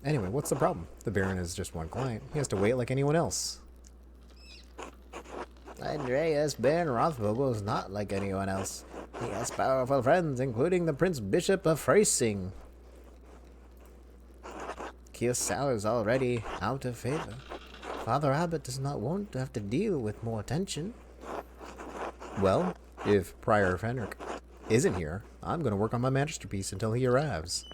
Speaker 1: Anyway, what's the problem? The Baron is just one client. He has to wait like anyone else. Andreas, Baron Rothvogel is not like anyone else. He has powerful friends, including the Prince Bishop of Freising. Kiosau is already out of favor. Father Abbot does not want to have to deal with more attention. Well, if Prior Fenric isn't here, I'm going to work on my masterpiece until he arrives.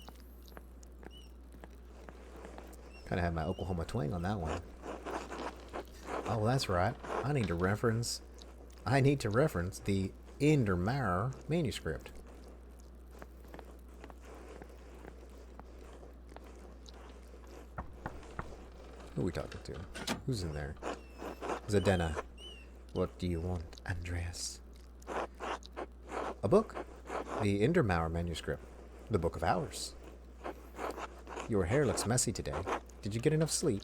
Speaker 1: Kind of had my Oklahoma twang on that one. Oh, that's right. I need to reference the Indermar manuscript. Who are we talking to? Who's in there? Zadena. What do you want, Andreas? A book. The Indermauer manuscript. The Book of Hours. Your hair looks messy today. Did you get enough sleep?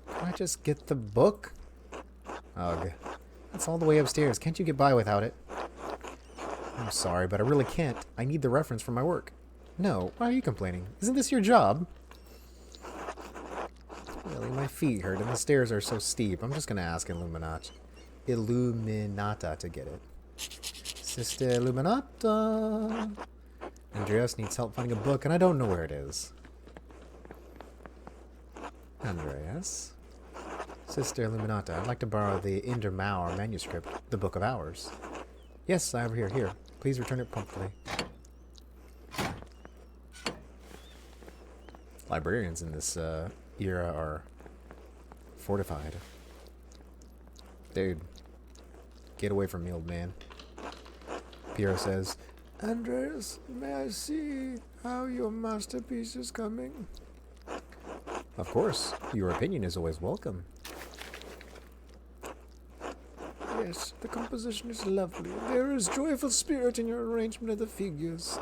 Speaker 1: Can I just get the book? Ugh. That's all the way upstairs. Can't you get by without it? I'm sorry, but I really can't. I need the reference for my work. No, why are you complaining? Isn't this your job? Really, my feet hurt and the stairs are so steep. I'm just gonna ask Illuminata to get it. Sister Illuminata! Andreas needs help finding a book, and I don't know where it is. Andreas? Sister Illuminata, I'd like to borrow the Indermauer manuscript, the Book of Hours. Yes, I have it here. Here, please return it promptly. Librarians in this era are fortified. Dude, get away from me, old man. Piero says, Andreas, may I see how your masterpiece is coming? Of course, your opinion is always welcome. Yes, the composition is lovely. There is joyful spirit in your arrangement of the figures.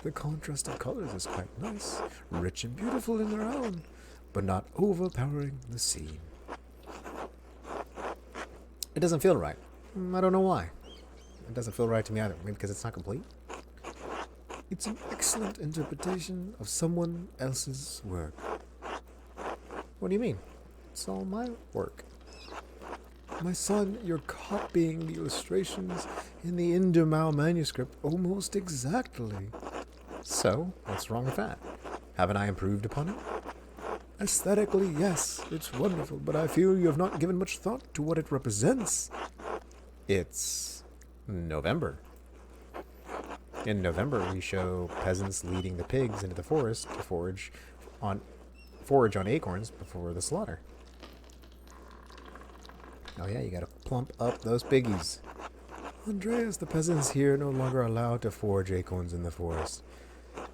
Speaker 1: The contrast of colors is quite nice, rich and beautiful in their own, but not overpowering the scene. It doesn't feel right. I don't know why. It doesn't feel right to me either. Maybe because it's not complete? It's an excellent interpretation of someone else's work. What do you mean? It's all my work. My son, you're copying the illustrations in the Indermau manuscript almost exactly. So, what's wrong with that? Haven't I improved upon it? Aesthetically, yes, it's wonderful, but I feel you have not given much thought to what it represents. It's November. In November, we show peasants leading the pigs into the forest to forage on acorns before the slaughter. Oh yeah, you gotta plump up those piggies. Andreas, the peasants here are no longer allowed to forage acorns in the forest.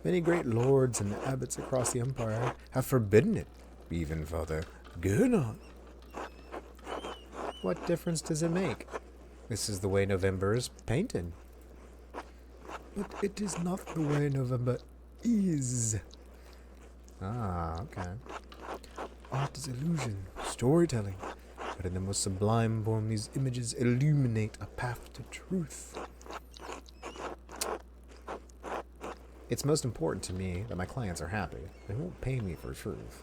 Speaker 1: Many great lords and abbots across the empire have forbidden it, even Father Gernot. What difference does it make? This is the way November is painted. But it is not the way November is. Ah, okay. Art is illusion, storytelling. But in the most sublime form, these images illuminate a path to truth. It's most important to me that my clients are happy. They won't pay me for truth.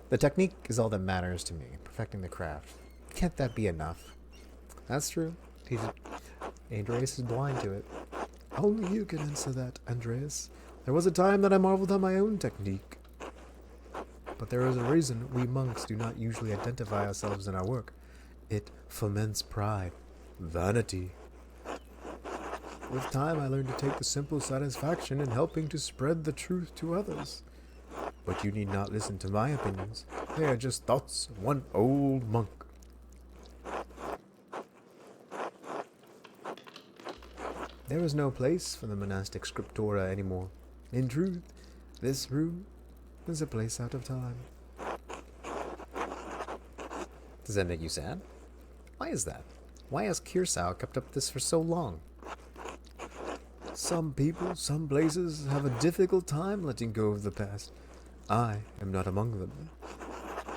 Speaker 1: The technique is all that matters to me, perfecting the craft. Can't that be enough? That's true. Andreas is blind to it. Only you can answer that, Andreas. There was a time that I marveled at my own technique. But there is a reason we monks do not usually identify ourselves in our work. It foments pride, vanity. With time, I learned to take the simple satisfaction in helping to spread the truth to others. But you need not listen to my opinions. They are just thoughts of one old monk. There is no place for the monastic scriptura anymore. In truth, this room is a place out of time. Does that make you sad? Why is that? Why has Kirsau kept up this for so long? Some people, some places have a difficult time letting go of the past. I am not among them.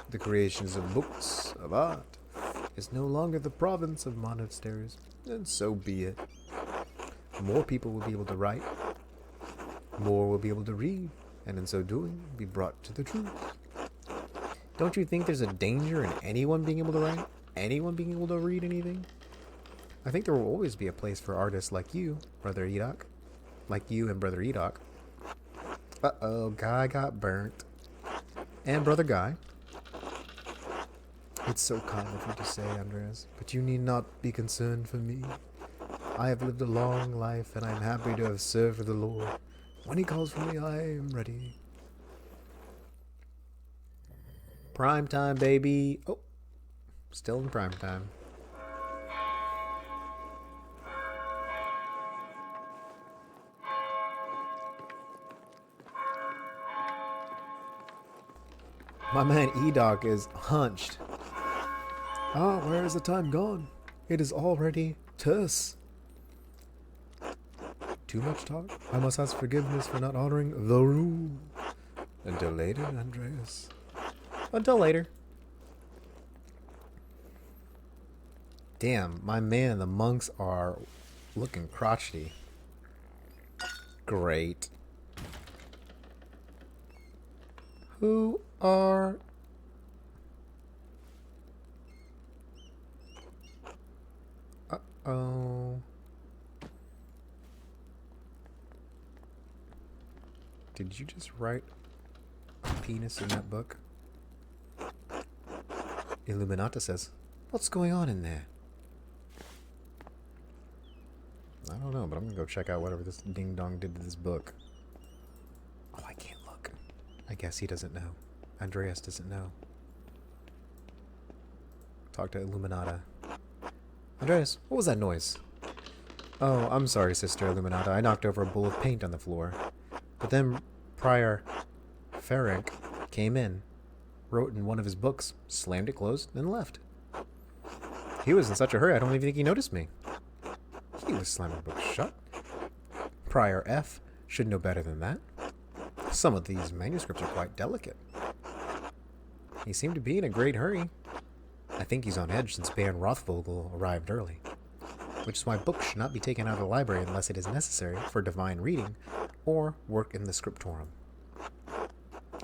Speaker 1: The creations of books, of art, is no longer the province of monasteries, and so be it. More people will be able to write, more will be able to read, and in so doing, be brought to the truth. Don't you think there's a danger in anyone being able to write? Anyone being able to read anything? I think there will always be a place for artists like you, Brother Edok. Like you and Brother Edok. Uh-oh, Guy got burnt. And Brother Guy. It's so kind of you to say, Andreas, but you need not be concerned for me. I have lived a long life, and I am happy to have served the Lord. When he calls for me, I am ready. Prime time, baby. Oh, still in prime time. My man Edok is hunched. Ah, where is the time gone? It is already terse. Too much talk? I must ask forgiveness for not honoring the rule. Until later, Andreas. Until later. Damn, my man, the monks are looking crotchety. Great. Who are... Uh-oh. Did you just write a penis in that book? Illuminata says, what's going on in there? I don't know, but I'm gonna go check out whatever this ding-dong did to this book. Oh, I can't look. I guess he doesn't know. Andreas doesn't know. Talk to Illuminata. Andreas, what was that noise? Oh, I'm sorry, Sister Illuminata. I knocked over a bowl of paint on the floor. But then Prior Ferenc came in, wrote in one of his books, slammed it closed, and left. He was in such a hurry, I don't even think he noticed me. He was slamming books shut. Prior F should know better than that. Some of these manuscripts are quite delicate. He seemed to be in a great hurry. I think he's on edge since Baron Rothvogel arrived early, which is why books should not be taken out of the library unless it is necessary for divine reading or work in the scriptorum.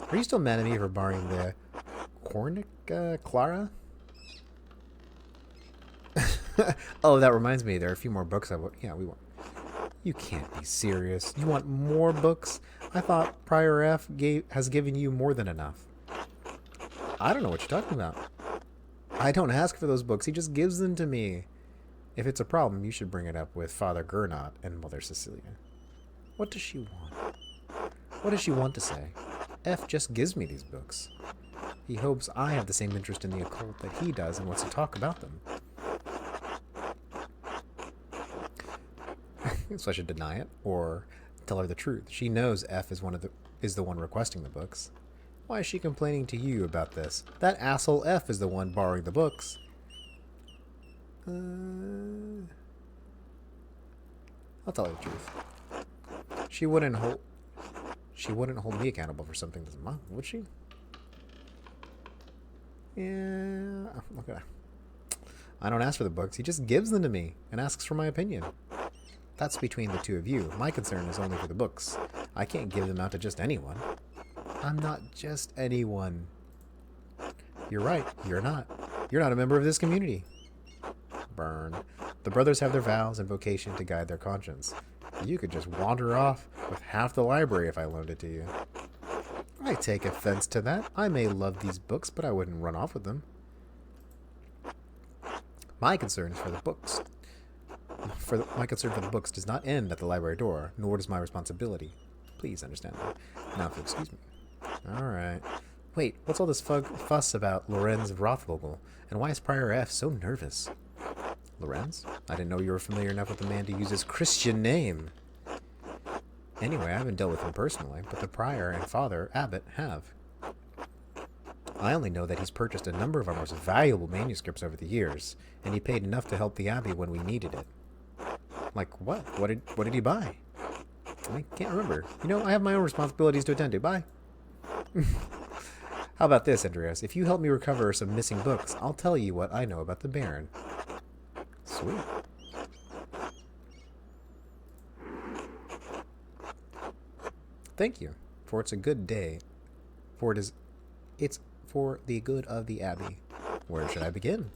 Speaker 1: Are you still mad at me for borrowing the Cornica Clara? Oh, that reminds me, there are a few more books I want. Yeah, we want. You can't be serious. You want more books? I thought Prior F has given you more than enough. I don't know what you're talking about. I don't ask for those books. He just gives them to me. If it's a problem, you should bring it up with Father Gernot and Mother Cecilia. What does she want? What does she want to say? F just gives me these books. He hopes I have the same interest in the occult that he does and wants to talk about them. So I should deny it or tell her the truth. She knows F is the one requesting the books. Why is she complaining to you about this? That asshole F is the one borrowing the books. I'll tell her the truth. She wouldn't hold me accountable for something that's mine, would she? Yeah. Okay. I don't ask for the books. He just gives them to me and asks for my opinion. That's between the two of you. My concern is only for the books. I can't give them out to just anyone. I'm not just anyone. You're right. You're not. You're not a member of this community. Burn. The brothers have their vows and vocation to guide their conscience. You could just wander off with half the library if I loaned it to you. I take offense to that. I may love these books, but I wouldn't run off with them. My concern is for the books. My concern for the books does not end at the library door, nor does my responsibility. Please understand that. Now, if you'll excuse me. Alright. Wait, what's all this fuss about Lorenz of Rothvogel? And why is Prior F so nervous? Lorenz? I didn't know you were familiar enough with the man to use his Christian name. Anyway, I haven't dealt with him personally, but the Prior and Father Abbot have. I only know that he's purchased a number of our most valuable manuscripts over the years, and he paid enough to help the Abbey when we needed it. Like what? What did he buy? I can't remember. You know, I have my own responsibilities to attend to. Bye. How about this, Andreas? If you help me recover some missing books, I'll tell you what I know about the Baron. Sweet. Thank you. For it's a good day. It's for the good of the Abbey. Where should I begin?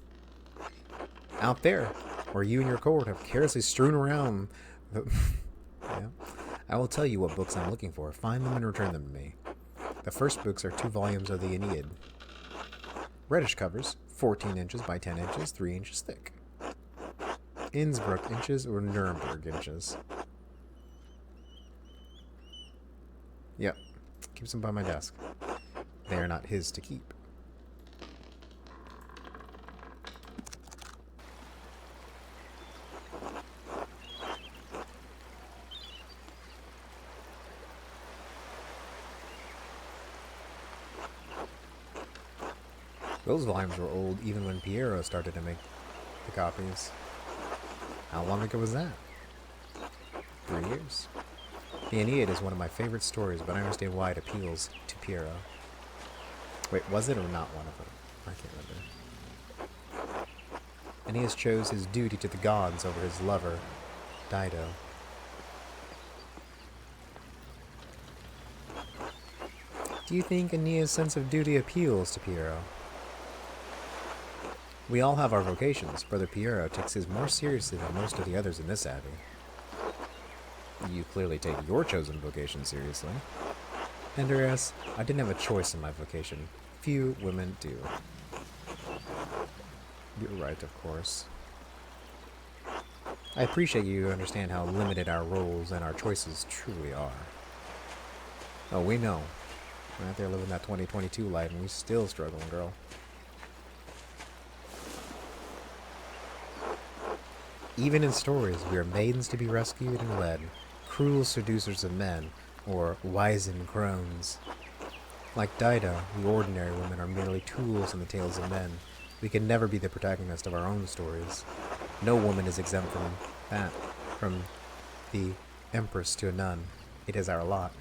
Speaker 1: Out there, where you and your cohort have carelessly strewn around the... Yeah. I will tell you what books I'm looking for. Find them and return them to me. The first books are 2 volumes of the Aeneid. Reddish covers, 14 inches by 10 inches, 3 inches thick. Innsbruck inches or Nuremberg inches. Yep. Keeps them by my desk. They are not his to keep. Those volumes were old even when Piero started to make the copies. How long ago was that? 3 years. The Aeneid is one of my favorite stories, but I understand why it appeals to Piero. Wait, was it or not one of them? I can't remember. Aeneas chose his duty to the gods over his lover, Dido. Do you think Aeneas' sense of duty appeals to Piero? We all have our vocations. Brother Piero takes his more seriously than most of the others in this abbey. You clearly take your chosen vocation seriously. Andreas, I didn't have a choice in my vocation. Few women do. You're right, of course. I appreciate you understand how limited our roles and our choices truly are. Oh, we know. We're out there living that 2022 life and we still struggling, girl. Even in stories, we are maidens to be rescued and led, cruel seducers of men, or wizened crones. Like Dido, we ordinary women are merely tools in the tales of men. We can never be the protagonist of our own stories. No woman is exempt from that, from the empress to a nun. It is our lot.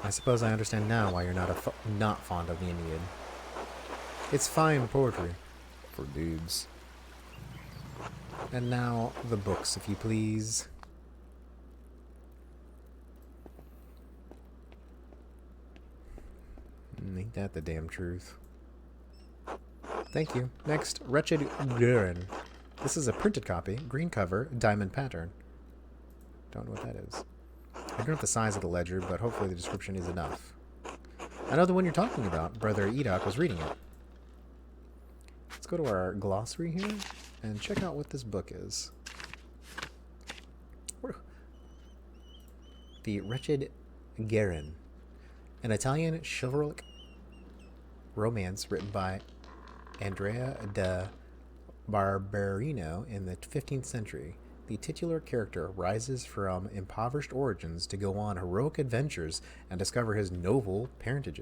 Speaker 1: I suppose I understand now why you're not fond of the Aeneid. It's fine poetry for dudes. And now the books, if you please. Ain't that the damn truth? Thank you. Next, Wretched Gurin. This is a printed copy, green cover, diamond pattern. Don't know what that is. I don't know the size of the ledger, but hopefully the description is enough. I know the one you're talking about. Brother Edok was reading it. Let's go to our glossary here and check out what this book is. The Wretched Guerin, an Italian chivalric romance written by Andrea da Barberino in the 15th century. The titular character rises from impoverished origins to go on heroic adventures and discover his noble parentage.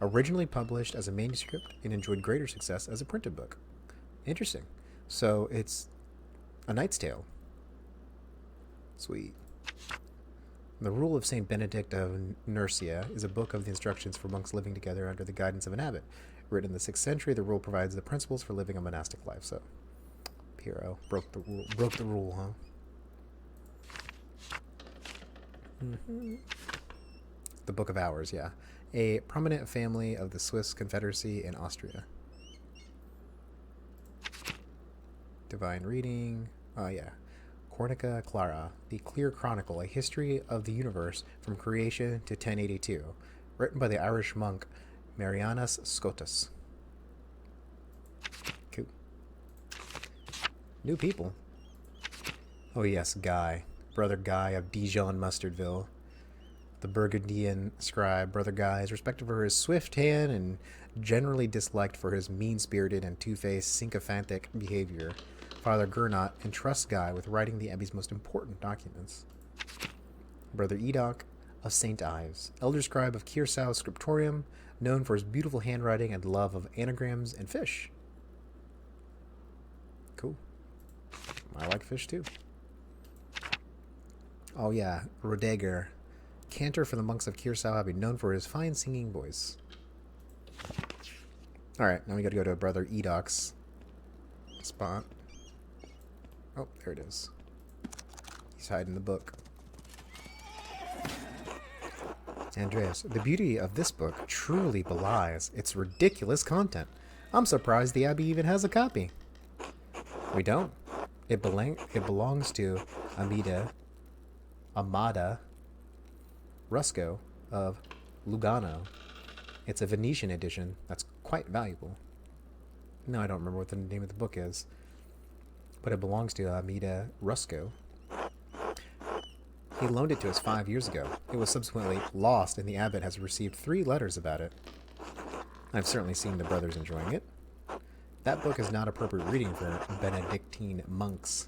Speaker 1: Originally published as a manuscript, it enjoyed greater success as a printed book. Interesting. So it's a Knight's Tale. Sweet. The Rule of St. Benedict of Nursia is a book of the instructions for monks living together under the guidance of an abbot. Written in the 6th century, the rule provides the principles for living a monastic life. So, Piero broke the rule, huh? The Book of Hours, yeah. A prominent family of the Swiss Confederacy in Austria. Divine Reading. Oh, yeah. Cornica Clara, The Clear Chronicle, a history of the universe from creation to 1082, written by the Irish monk Marianus Scotus. Cool. New people. Oh yes, Guy. Brother Guy of Dijon Mustardville. The Burgundian scribe, Brother Guy, is respected for his swift hand and generally disliked for his mean-spirited and two-faced sycophantic behavior. Father Gernot entrusts Guy with writing the abbey's most important documents. Brother Edok of St. Ives, elder scribe of Kiersau Scriptorium, known for his beautiful handwriting and love of anagrams and fish. Cool. I like fish too. Oh yeah, Rodegar, cantor for the monks of Kiersau Abbey, known for his fine singing voice. Alright, now we gotta go to Brother Edok's spot. Oh, there it is. He's hiding the book. Andreas, the beauty of this book truly belies its ridiculous content. I'm surprised the Abbey even has a copy. We don't. It belongs to Amada Rusco of Lugano. It's a Venetian edition that's quite valuable. No, I don't remember what the name of the book is. But it belongs to Amida Rusco. He loaned it to us 5 years ago. It was subsequently lost, and the abbot has received 3 letters about it. I've certainly seen the brothers enjoying it. That book is not appropriate reading for Benedictine monks.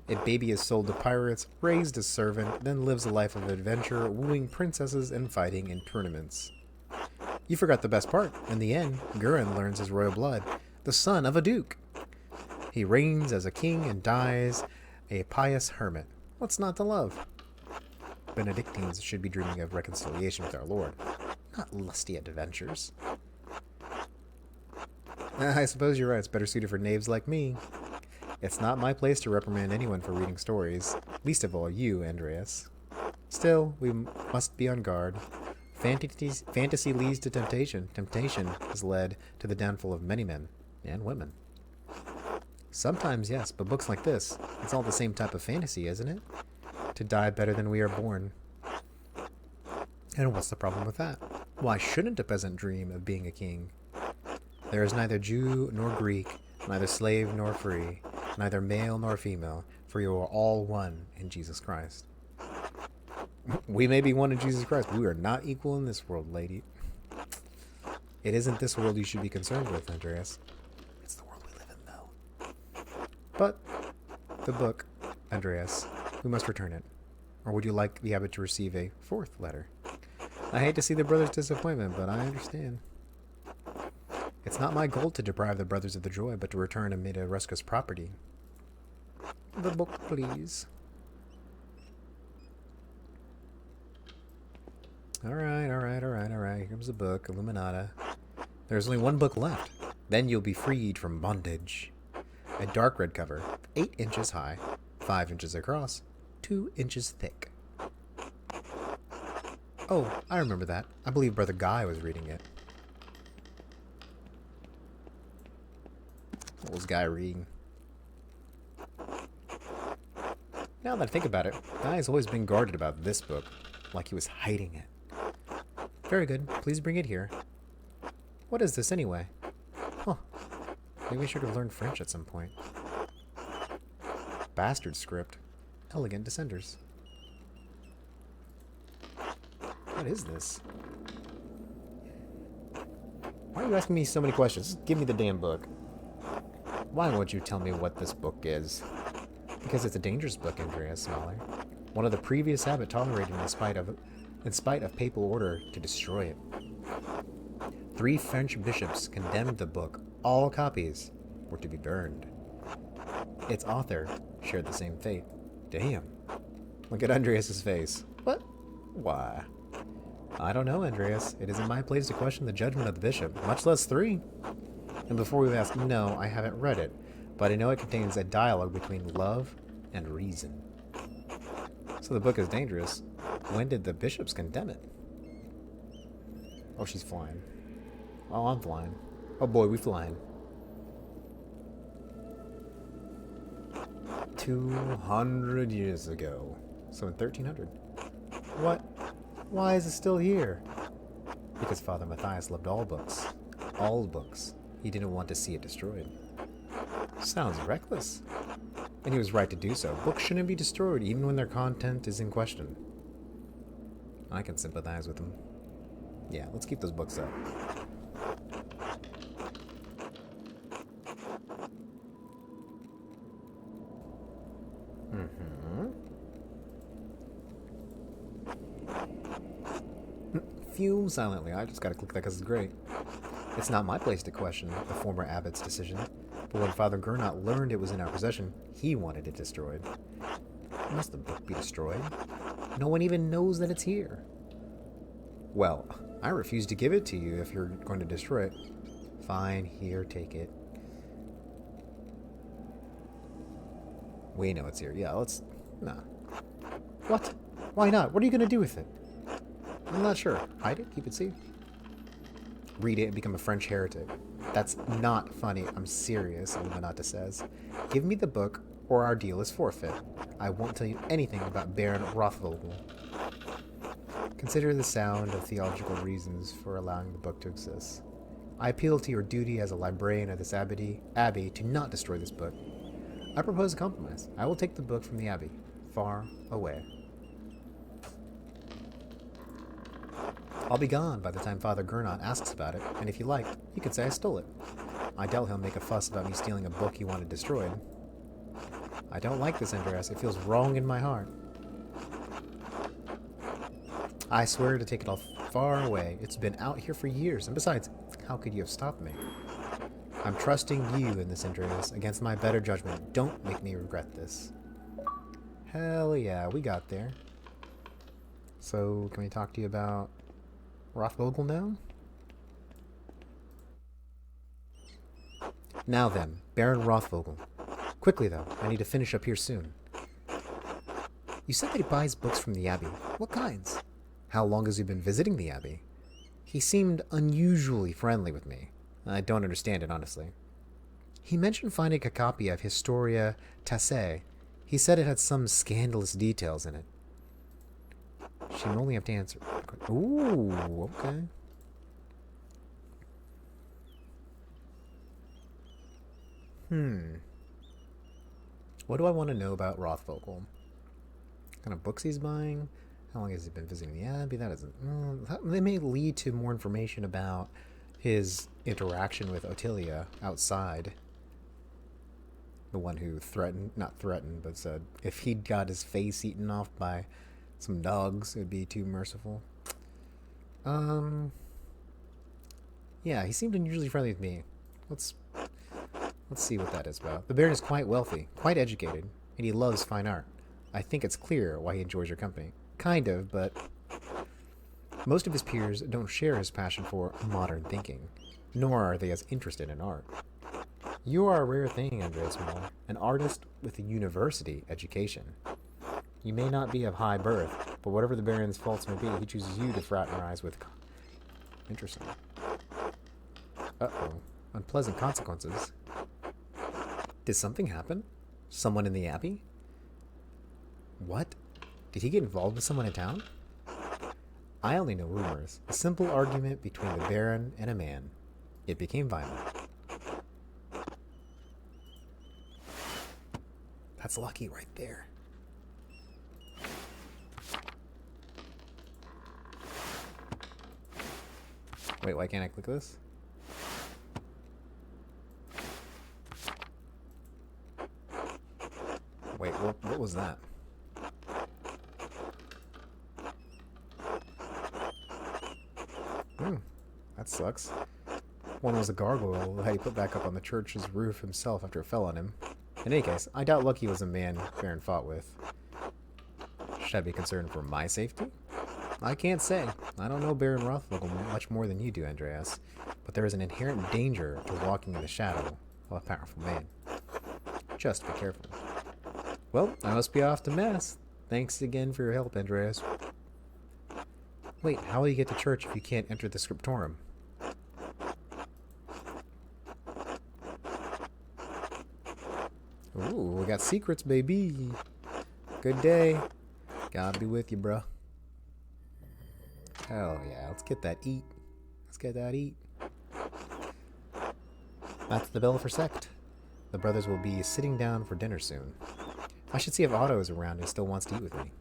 Speaker 1: A baby is sold to pirates, raised as servant, then lives a life of adventure, wooing princesses and fighting in tournaments. You forgot the best part. In the end, Gurin learns his royal blood, the son of a duke. He reigns as a king and dies a pious hermit. What's not to love? Benedictines should be dreaming of reconciliation with our Lord. Not lusty adventures. I suppose you're right. It's better suited for knaves like me. It's not my place to reprimand anyone for reading stories, least of all you, Andreas. Still, we must be on guard. Fantasy leads to temptation. Temptation has led to the downfall of many men and women. Sometimes, yes, but books like this, it's all the same type of fantasy, isn't it? To die better than we are born. And what's the problem with that? Why shouldn't a peasant dream of being a king? There is neither Jew nor Greek, neither slave nor free, neither male nor female, for you are all one in Jesus Christ. We may be one in Jesus Christ, but we are not equal in this world, lady. It isn't this world you should be concerned with, Andreas. It's the world we live in, though. But the book, Andreas, we must return it. Or would you like the abbot to receive a fourth letter? I hate to see the brothers' disappointment, but I understand. It's not my goal to deprive the brothers of the joy, but to return Amidaruska's property. The book, please. Alright. Here comes the book, Illuminata. There's only one book left. Then you'll be freed from bondage. A dark red cover, 8 inches high, 5 inches across, 2 inches thick. Oh, I remember that. I believe Brother Guy was reading it. What was Guy reading? Now that I think about it, Guy's always been guarded about this book, like he was hiding it. Very good. Please bring it here. What is this anyway? Huh. Maybe I should have learned French at some point. Bastard script. Elegant descenders. What is this? Why are you asking me so many questions? Just give me the damn book. Why won't you tell me what this book is? Because it's a dangerous book, Andreas Smaller. One of the previous abbot tolerated in spite of papal order to destroy it. 3 French bishops condemned the book. All copies were to be burned. Its author shared the same fate. Damn. Look at Andreas's face. What? Why? I don't know, Andreas. It isn't my place to question the judgment of the bishop, much less 3. And before we ask, no, I haven't read it, but I know it contains a dialogue between love and reason. So the book is dangerous. When did the bishops condemn it? Oh, she's flying. Oh, I'm flying. Oh boy, we flying. 200 years ago. So in 1300. What? Why is it still here? Because Father Matthias loved all books. All books. He didn't want to see it destroyed. Sounds reckless. And he was right to do so. Books shouldn't be destroyed, even when their content is in question. I can sympathize with him. Yeah, let's keep those books up. Fume silently. I just gotta click that because it's great. It's not my place to question the former abbot's decision, but when Father Gernot learned it was in our possession, he wanted it destroyed. Must the book be destroyed? No one even knows that it's here. Well, I refuse to give it to you if you're going to destroy it. Fine, here, take it. We know it's here. Yeah, let's... Nah. What? Why not? What are you going to do with it? I'm not sure. Hide it? Keep it safe? Read it and become a French heretic. That's not funny. I'm serious, Illuminata says. Give me the book, or our deal is forfeit. I won't tell you anything about Baron Rothvogel. Consider the sound of theological reasons for allowing the book to exist. I appeal to your duty as a librarian of this abbey to not destroy this book. I propose a compromise. I will take the book from the abbey, far away. I'll be gone by the time Father Gernot asks about it, and if you like, you could say I stole it. I doubt he'll make a fuss about me stealing a book he wanted destroyed. I don't like this, Andreas. It feels wrong in my heart. I swear to take it all far away. It's been out here for years, and besides, how could you have stopped me? I'm trusting you in this, Andreas, against my better judgment. Don't make me regret this. Hell yeah, we got there. So, can we talk to you about Rothvogel now? Now then, Baron Rothvogel. Quickly though, I need to finish up here soon. You said that he buys books from the Abbey. What kinds? How long has he been visiting the Abbey? He seemed unusually friendly with me. I don't understand it, honestly. He mentioned finding a copy of Historia Tasse. He said it had some scandalous details in it. She may only have to answer. Ooh, okay. What do I want to know about Rothvogel? What kind of books he's buying? How long has he been visiting the Abbey? That isn't... they may lead to more information about his interaction with Ottilia outside. The one who not threatened, but said if he'd got his face eaten off by some dogs, it'd be too merciful. Yeah, he seemed unusually friendly with me. Let's see what that is about. The Baron is quite wealthy, quite educated, and he loves fine art. I think it's clear why he enjoys your company. Kind of, but most of his peers don't share his passion for modern thinking, nor are they as interested in art. You are a rare thing, Andreas Muller, an artist with a university education. You may not be of high birth, but whatever the Baron's faults may be, he chooses you to fraternize with. Interesting. Uh-oh. Unpleasant consequences. Did something happen? Someone in the Abbey? What? Did he get involved with someone in town? I only know rumors. A simple argument between the Baron and a man. It became violent. That's lucky right there. Wait, why can't I click this? Wait, what was that? That sucks. One was a gargoyle that he put back up on the church's roof himself after it fell on him. In any case, I doubt Lucky was a man Baron fought with. Should I be concerned for my safety? I can't say. I don't know Baron Rothvogel much more than you do, Andreas, but there is an inherent danger to walking in the shadow of a powerful man. Just be careful. Well, I must be off to Mass. Thanks again for your help, Andreas. Wait, how will you get to church if you can't enter the scriptorium? Ooh, we got secrets, baby. Good day. God be with you, bro. Hell yeah, let's get that eat. Let's get that eat. That's the bell for sect. The brothers will be sitting down for dinner soon. I should see if Otto is around and still wants to eat with me.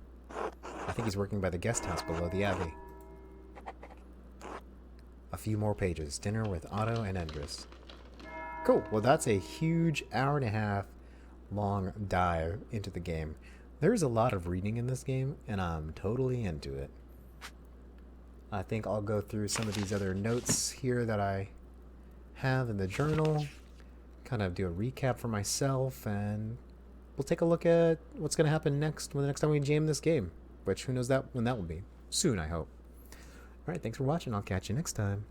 Speaker 1: I think he's working by the guest house below the Abbey. A few more pages. Dinner with Otto and Endris. Cool. Well, that's a huge hour-and-a-half long dive into the game. There's a lot of reading in this game, and I'm totally into it. I think I'll go through some of these other notes here that I have in the journal, kind of do a recap for myself, and we'll take a look at what's going to happen next when the next time we jam this game, which who knows when that will be. Soon, I hope. Alright, thanks for watching. I'll catch you next time.